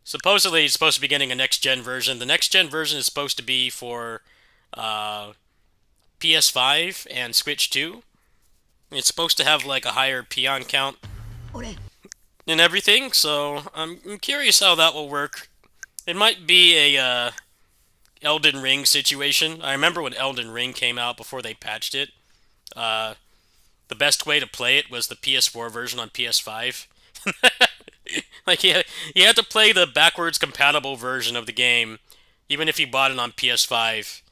supposedly it's supposed to be getting a next-gen version. The next-gen version is supposed to be for PS5 and Switch 2. It's supposed to have like a higher peon count and everything, so I'm curious how that will work. It might be a Elden Ring situation. I remember when Elden Ring came out before they patched it. The best way to play it was the PS4 version on PS5. Like you had to play the backwards compatible version of the game, even if you bought it on PS5.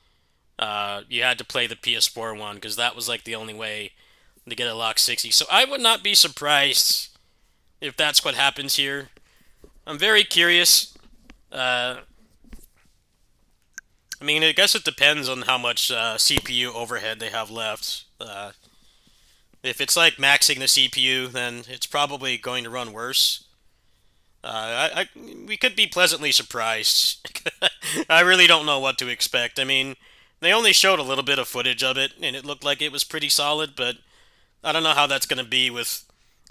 You had to play the PS4 one because that was like the only way to get a Lock 60. So I would not be surprised if that's what happens here. I'm very curious. I mean, I guess it depends on how much CPU overhead they have left. If it's like maxing the CPU, then it's probably going to run worse. We could be pleasantly surprised. I really don't know what to expect. I mean, they only showed a little bit of footage of it, and it looked like it was pretty solid, but I don't know how that's going to be with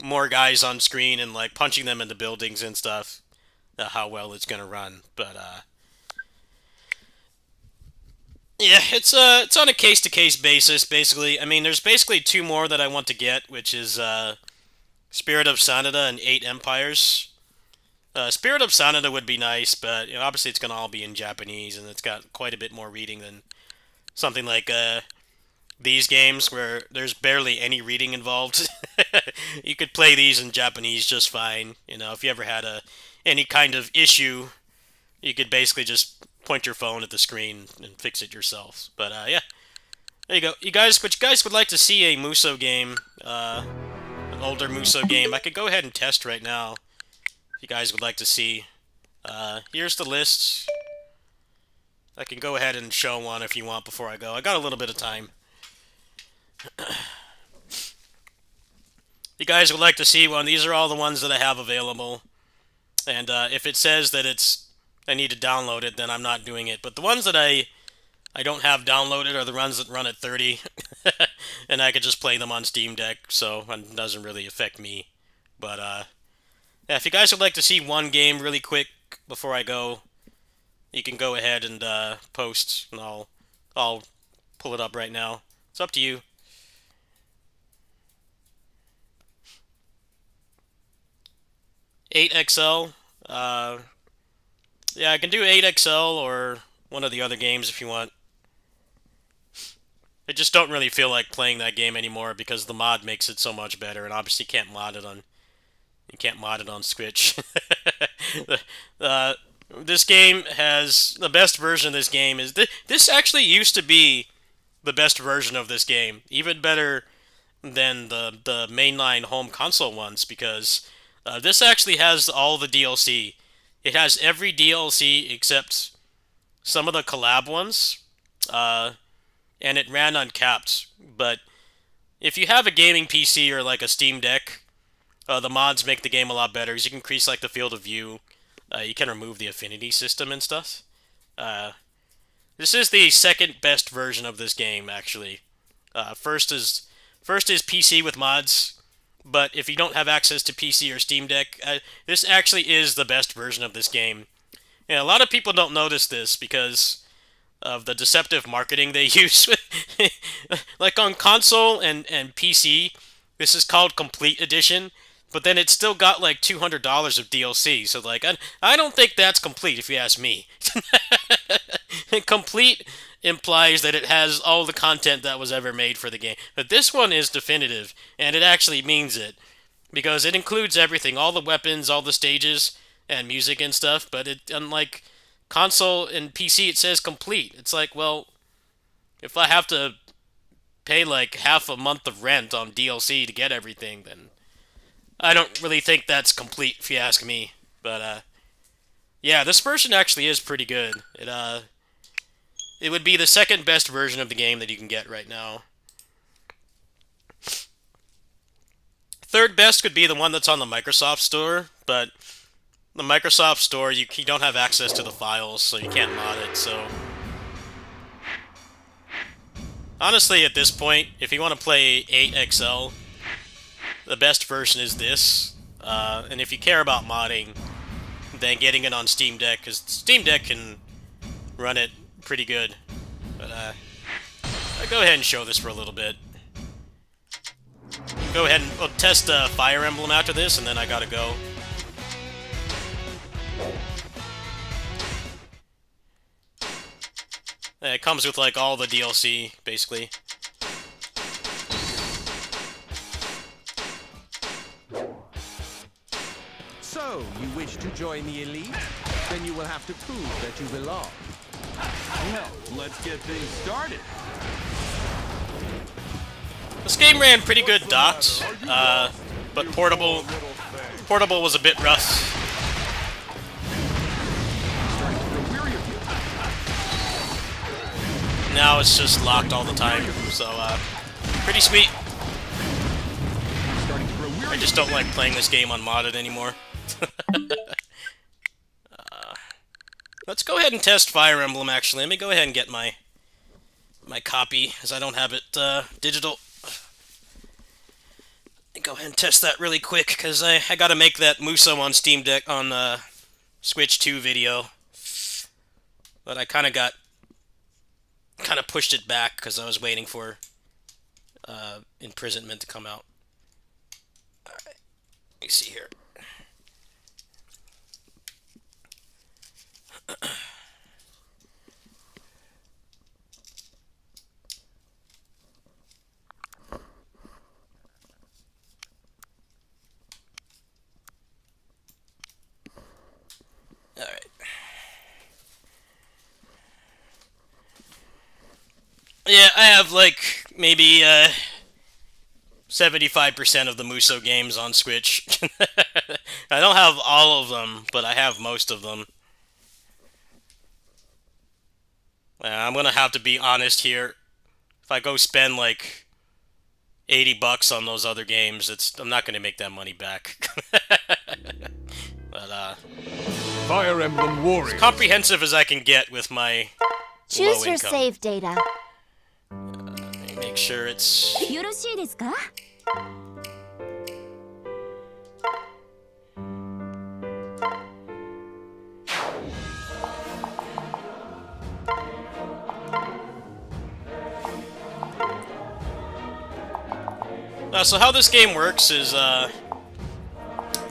more guys on screen and like punching them into buildings and stuff, how well it's going to run. But yeah, it's on a case-to-case basis, basically. I mean, there's basically two more that I want to get, which is Spirit of Sanada and 8 Empires. Spirit of Sanada would be nice, but obviously it's going to all be in Japanese, and it's got quite a bit more reading than something like these games where there's barely any reading involved. You could play these in Japanese just fine. If you ever had any kind of issue, you could basically just point your phone at the screen and fix it yourself. But yeah, there you go. You guys would like to see a Musou game, an older Musou game, I could go ahead and test right now. If you guys would like to see, here's the list. I can go ahead and show one if you want before I go. I got a little bit of time. You guys would like to see one. These are all the ones that I have available. And if it says that I need to download it, then I'm not doing it. But the ones that I don't have downloaded are the ones that run at 30. And I could just play them on Steam Deck, so it doesn't really affect me. But yeah, if you guys would like to see one game really quick before I go, you can go ahead and post, and I'll pull it up right now. It's up to you. XL. Yeah, I can do 8XL or one of the other games if you want. I just don't really feel like playing that game anymore because the mod makes it so much better, and obviously you can't mod it on Switch. This game has the best version of this game is this actually used to be the best version of this game, even better than the mainline home console ones, because this actually has all the DLC. It has every DLC except some of the collab ones, and it ran uncapped. But if you have a gaming PC or like a Steam Deck, the mods make the game a lot better because you can increase like the field of view. You can remove the affinity system and stuff. This is the second best version of this game, actually. First is PC with mods, but if you don't have access to PC or Steam Deck, this actually is the best version of this game. And a lot of people don't notice this because of the deceptive marketing they use. Like on console and PC, this is called Complete Edition, but then it's still got like $200 of DLC. So like, I don't think that's complete if you ask me. Complete implies that it has all the content that was ever made for the game. But this one is definitive, and it actually means it. Because it includes everything, all the weapons, all the stages, and music and stuff, but unlike console and PC, it says complete. It's like, well, if I have to pay like half a month of rent on DLC to get everything, then I don't really think that's complete, if you ask me. But yeah, this version actually is pretty good. It would be the second best version of the game that you can get right now. Third best could be the one that's on the Microsoft Store, but the Microsoft Store, you don't have access to the files, so you can't mod it, so... Honestly, at this point, if you want to play 8XL, the best version is this. And if you care about modding, then getting it on Steam Deck, because Steam Deck can run it pretty good. But I'll go ahead and show this for a little bit. Go ahead and we'll test Fire Emblem after this, and then I gotta go. It comes with like all the DLC, basically. So, you wish to join the elite? Then you will have to prove that you belong. Well, let's get things started. This game ran pretty good docked, but portable was a bit rough. Now it's just locked all the time, so pretty sweet. I just don't like playing this game unmodded anymore. Let's go ahead and test Fire Emblem, actually. Let me go ahead and get my copy, as I don't have it digital. Let me go ahead and test that really quick, because I gotta make that Musou on Steam Deck on Switch 2 video. But I kind of pushed it back because I was waiting for Imprisonment to come out. Alright, let me see here. Alright. Yeah, I have like maybe 75% of the Musou games on Switch. I don't have all of them, but I have most of them. I'm gonna have to be honest here. If I go spend like $80 on those other games, I'm not gonna make that money back. But Fire Emblem Warriors. As comprehensive as I can get with my Choose low your income. save data. Let me make sure it's... よろしいですか? So how this game works is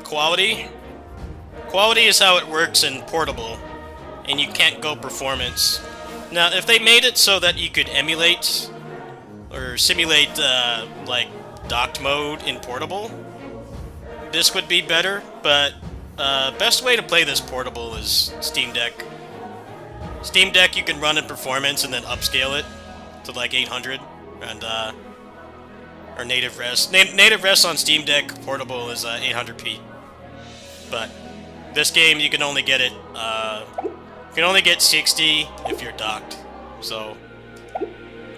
quality. Quality is how it works in portable, and you can't go performance. Now, if they made it so that you could emulate or simulate like docked mode in portable, this would be better. But best way to play this portable is Steam Deck. Steam Deck you can run in performance and then upscale it to like 800 and or native res. Native res on Steam Deck portable is 800p. But this game you can only get it. You can only get 60 if you're docked. So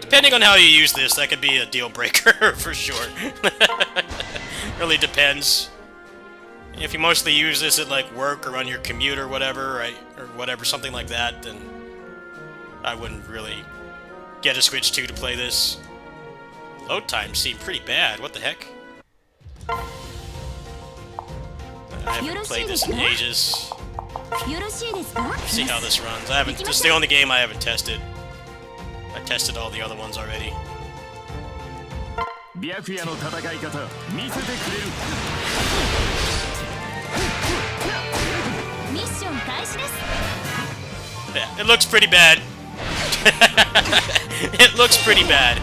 depending on how you use this, that could be a deal breaker for sure. Really depends. If you mostly use this at like work or on your commute or whatever, right, or whatever, something like that, then I wouldn't really get a Switch 2 to play this. Load times seem pretty bad. What the heck? I haven't played this in ages. Let's see how this runs. This is the only game I haven't tested. I tested all the other ones already. Yeah, it looks pretty bad. It looks pretty bad.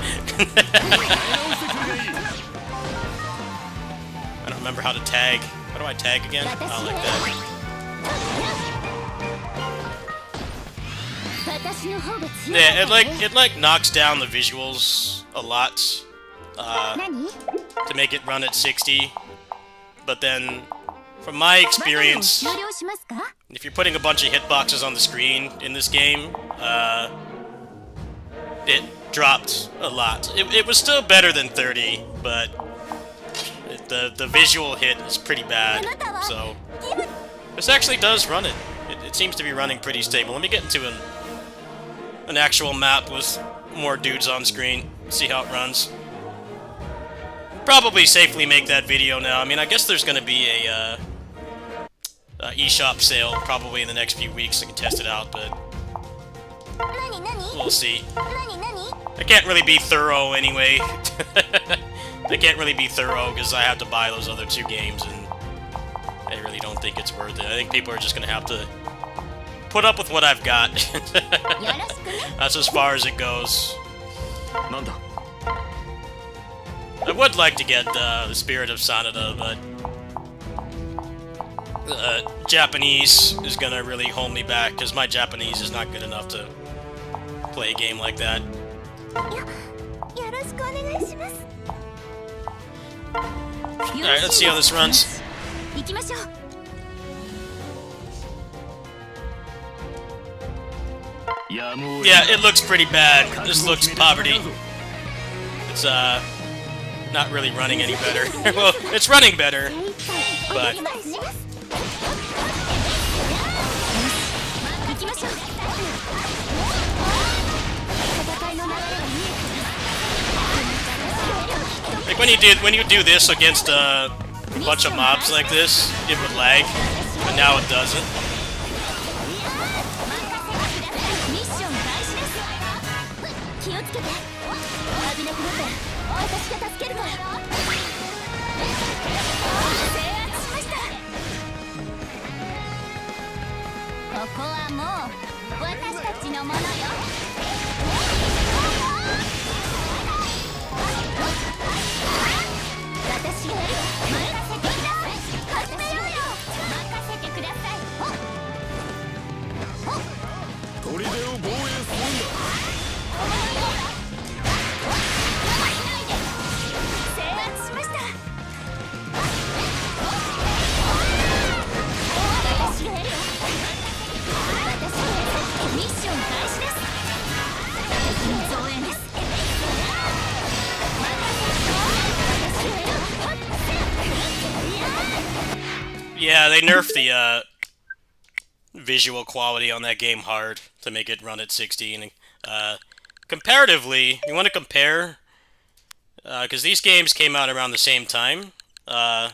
I don't remember how to tag. How do I tag again? Oh, like that. Yeah, it like knocks down the visuals a lot to make it run at 60. But then, from my experience, if you're putting a bunch of hitboxes on the screen in this game, it dropped a lot. It was still better than 30, but the visual hit is pretty bad. So this actually does run it. It seems to be running pretty stable. Let me get into an actual map with more dudes on screen. See how it runs. Probably safely make that video now. I mean, I guess there's going to be a eShop sale probably in the next few weeks. I can test it out, but we'll see. I can't really be thorough anyway. I can't really be thorough because I have to buy those other 2 games, and I really don't think it's worth it. I think people are just going to have to put up with what I've got. That's as far as it goes. I would like to get the Spirit of Sanada, but Japanese is gonna really hold me back, because my Japanese is not good enough to play a game like that. Alright, let's see how this runs. Yeah, it looks pretty bad. This looks poverty. It's not really running any better. Well, it's running better, but like when you do this against a bunch of mobs like this, it would lag, but now it doesn't. Yeah, they nerfed the visual quality on that game hard to make it run at 60. And comparatively, you want to compare, because these games came out around the same time. Well,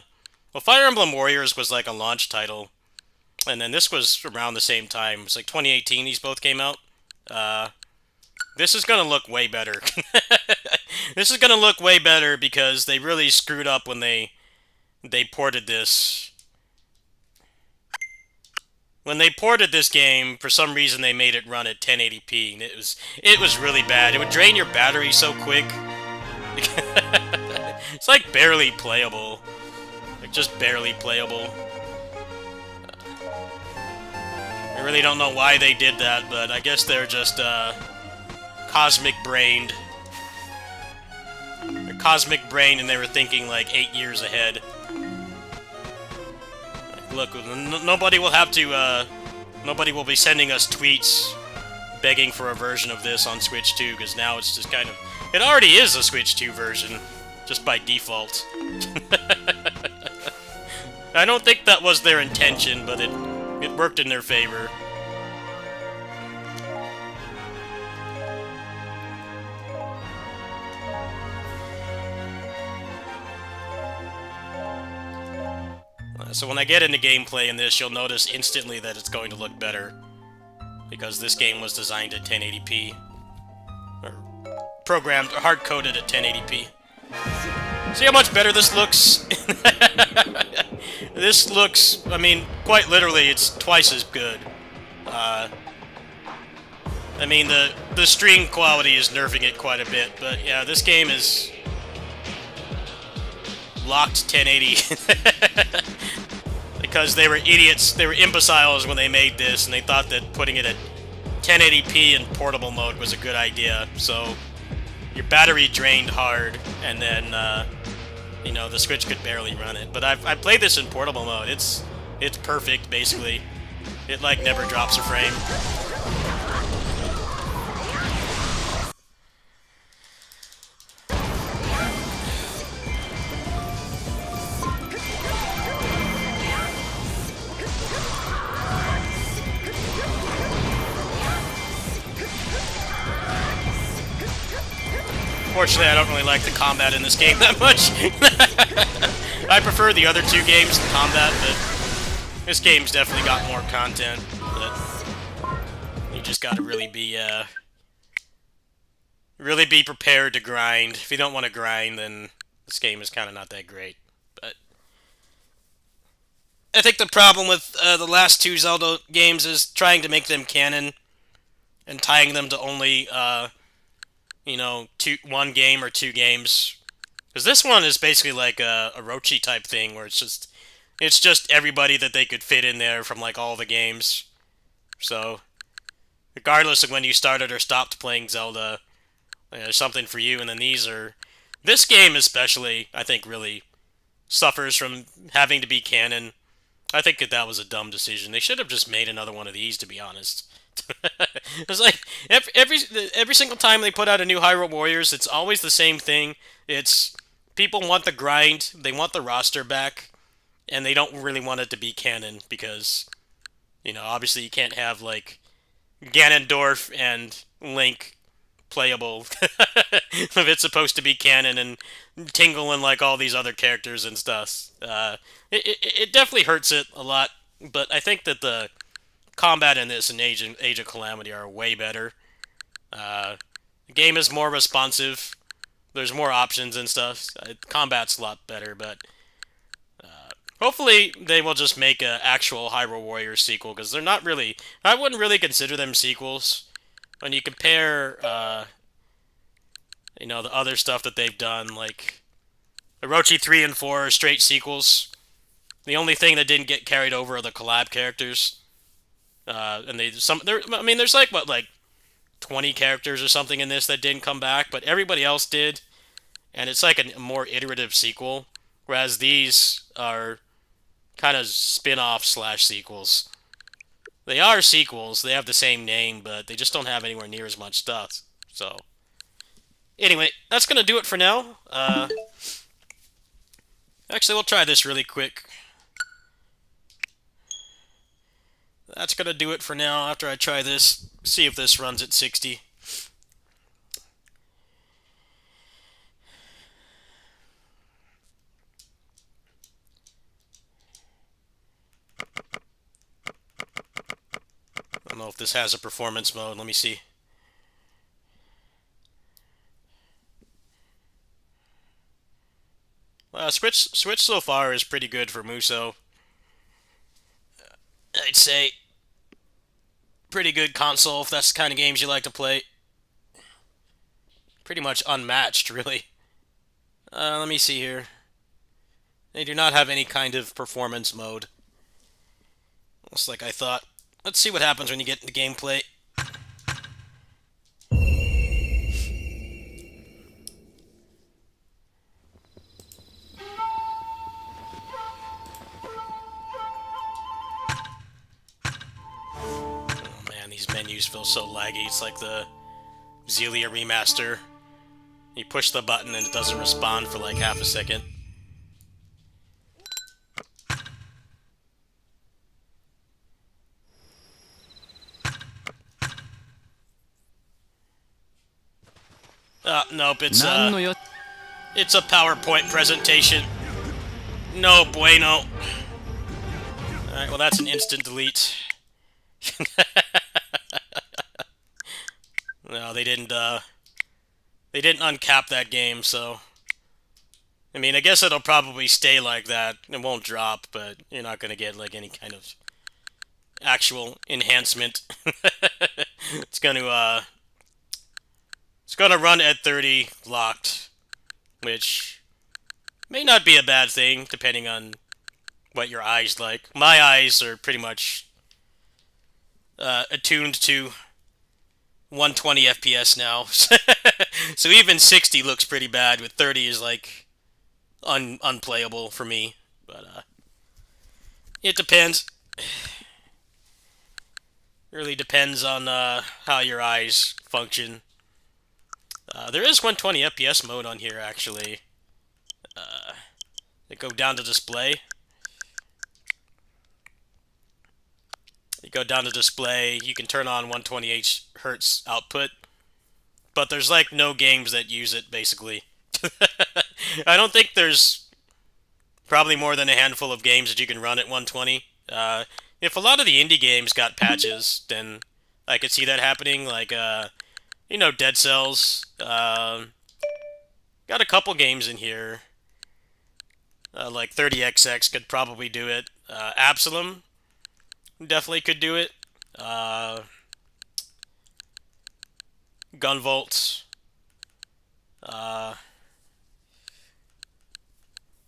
Fire Emblem Warriors was like a launch title, and then this was around the same time. It's like 2018 these both came out. This is going to look way better. This is going to look way better because they really screwed up when they ported this. When they ported this game, for some reason they made it run at 1080p, and it was really bad. It would drain your battery so quick. It's like barely playable. Like just barely playable. I really don't know why they did that, but I guess they're just cosmic brained. They're cosmic brained, and they were thinking like 8 years ahead. Look, nobody will have to, nobody will be sending us tweets begging for a version of this on Switch 2, because now it's just kind of... It already is a Switch 2 version, just by default. I don't think that was their intention, but it worked in their favor. So when I get into gameplay in this, you'll notice instantly that it's going to look better. Because this game was designed at 1080p. Or programmed, or hard-coded at 1080p. See how much better this looks? This looks, I mean, quite literally, it's twice as good. I mean, the string quality is nerfing it quite a bit, but yeah, this game is locked 1080. Because they were idiots, they were imbeciles when they made this, and they thought that putting it at 1080p in portable mode was a good idea. So your battery drained hard, and then you know, the Switch could barely run it. But I played this in portable mode. It's perfect, basically. It like never drops a frame. Unfortunately, I don't really like the combat in this game that much. I prefer the other two games, the combat, but this game's definitely got more content. But you just gotta really be prepared to grind. If you don't want to grind, then this game is kind of not that great. But I think the problem with the last two Zelda games is trying to make them canon and tying them to only you know, one game or two games. Because this one is basically like a Orochi type thing, where it's just everybody that they could fit in there from like all the games. So, regardless of when you started or stopped playing Zelda, there's something for you. And then this game especially, I think, really suffers from having to be canon. I think that was a dumb decision. They should have just made another one of these, to be honest. It's like every single time they put out a new Hyrule Warriors, it's always the same thing. It's people want the grind, they want the roster back, and they don't really want it to be canon because, you know, obviously you can't have like Ganondorf and Link playable if it's supposed to be canon, and Tingle and like all these other characters and stuff. It definitely hurts it a lot, but I think that the combat in this and Age of Calamity are way better. The game is more responsive. There's more options and stuff. Combat's a lot better, but hopefully they will just make an actual Hyrule Warriors sequel, because they're not really... I wouldn't really consider them sequels. When you compare, you know, the other stuff that they've done, like Orochi 3 and 4 are straight sequels. The only thing that didn't get carried over are the collab characters. And there's like, what, like 20 characters or something in this that didn't come back, but everybody else did, and it's like a more iterative sequel, whereas these are kind of spin-off / sequels. They are sequels, they have the same name, but they just don't have anywhere near as much stuff. So, anyway, that's gonna do it for now. Actually, we'll try this really quick. That's gonna do it for now. After I try this, see if this runs at 60. I don't know if this has a performance mode. Let me see. Switch so far is pretty good for Musou. I'd say pretty good console if that's the kind of games you like to play. Pretty much unmatched, really. Let me see here. They do not have any kind of performance mode. Looks like I thought. Let's see what happens when you get into gameplay. These menus feel so laggy. It's like the Zelia remaster. You push the button and it doesn't respond for like half a second. Nope, it's a PowerPoint presentation. No bueno. Alright, well that's an instant delete. No, they didn't uncap that game, so... I mean, I guess it'll probably stay like that. It won't drop, but you're not gonna get, like, any kind of actual enhancement. It's gonna run at 30 locked, which may not be a bad thing, depending on what your eyes like. My eyes are pretty much attuned to 120 FPS now. So even 60 looks pretty bad, with 30 is like unplayable for me. But it depends. Really depends on how your eyes function. There is 120 FPS mode on here, actually. They go down to display. You go down to display, you can turn on 120 Hz output, but there's like no games that use it, basically. I don't think there's probably more than a handful of games that you can run at 120. If a lot of the indie games got patches, then I could see that happening, like, you know, Dead Cells. Got a couple games in here. Like 30XX could probably do it. Absalom definitely could do it. Gunvolt. Yeah,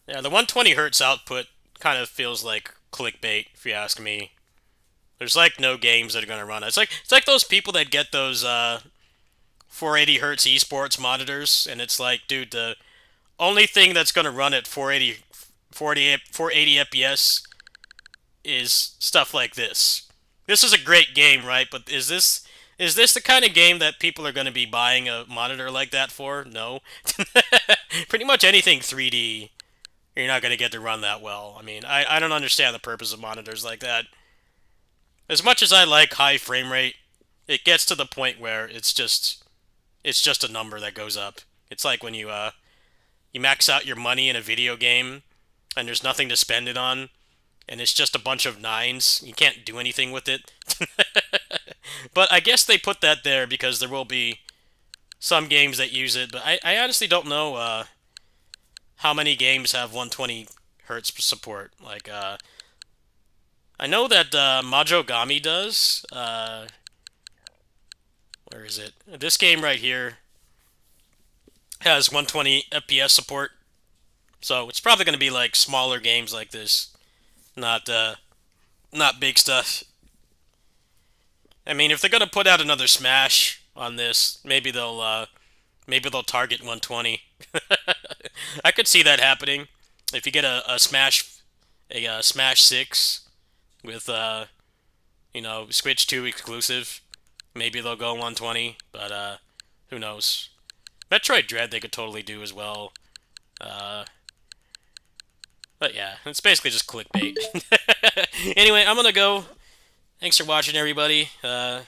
the 120 Hz output kind of feels like clickbait, if you ask me. There's like no games that are gonna run it. It's like those people that get those 480 Hz esports monitors, and it's like, dude, the only thing that's gonna run at 480 FPS is stuff like this. This is a great game, right? But is this the kind of game that people are going to be buying a monitor like that for? No. Pretty much anything 3D, you're not going to get to run that well. I mean, I don't understand the purpose of monitors like that. As much as I like high frame rate, it gets to the point where it's just a number that goes up. It's like when you max out your money in a video game, and there's nothing to spend it on, and it's just a bunch of nines. You can't do anything with it. But I guess they put that there because there will be some games that use it. But I honestly don't know how many games have 120 Hz support. Like, I know that Majogami does. Where is it? This game right here has 120 FPS support. So it's probably going to be like smaller games like this, not big stuff. I mean, if they're going to put out another Smash on this, maybe they'll target 120. I could see that happening. If you get a Smash 6 with you know, Switch 2 exclusive, maybe they'll go 120. But who knows? Metroid Dread they could totally do as well. But yeah, it's basically just clickbait. Anyway, I'm gonna go. Thanks for watching, everybody. If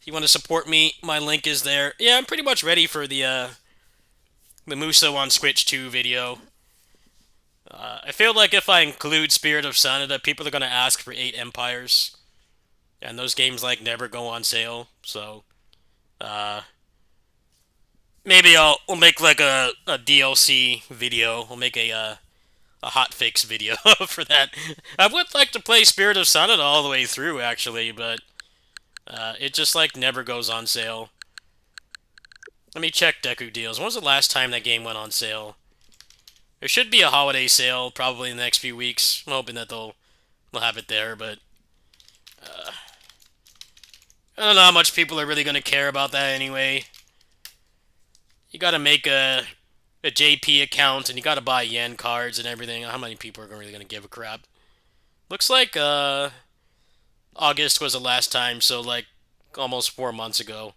you want to support me, my link is there. Yeah, I'm pretty much ready for the Musou on Switch 2 video. I feel like if I include Spirit of Sanada, people are gonna ask for 8 Empires, and those games like never go on sale. So, maybe we'll make like a DLC video. We'll make a hotfix video for that. I would like to play Spirit of Sanada all the way through, actually, but it just like never goes on sale. Let me check Deku Deals. When was the last time that game went on sale? There should be a holiday sale probably in the next few weeks. I'm hoping that they'll have it there, but I don't know how much people are really going to care about that anyway. You got to make a JP account, and you gotta buy yen cards and everything. How many people are really gonna give a crap? Looks like August was the last time, so like almost 4 months ago,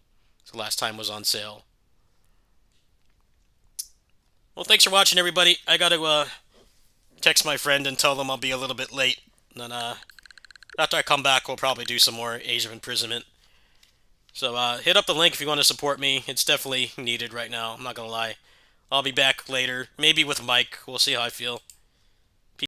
the last time was on sale. Well, thanks for watching, everybody. I gotta text my friend and tell them I'll be a little bit late. And then after I come back, we'll probably do some more Age of Imprisonment. So hit up the link if you want to support me. It's definitely needed right now. I'm not gonna lie. I'll be back later, maybe with Mike. We'll see how I feel.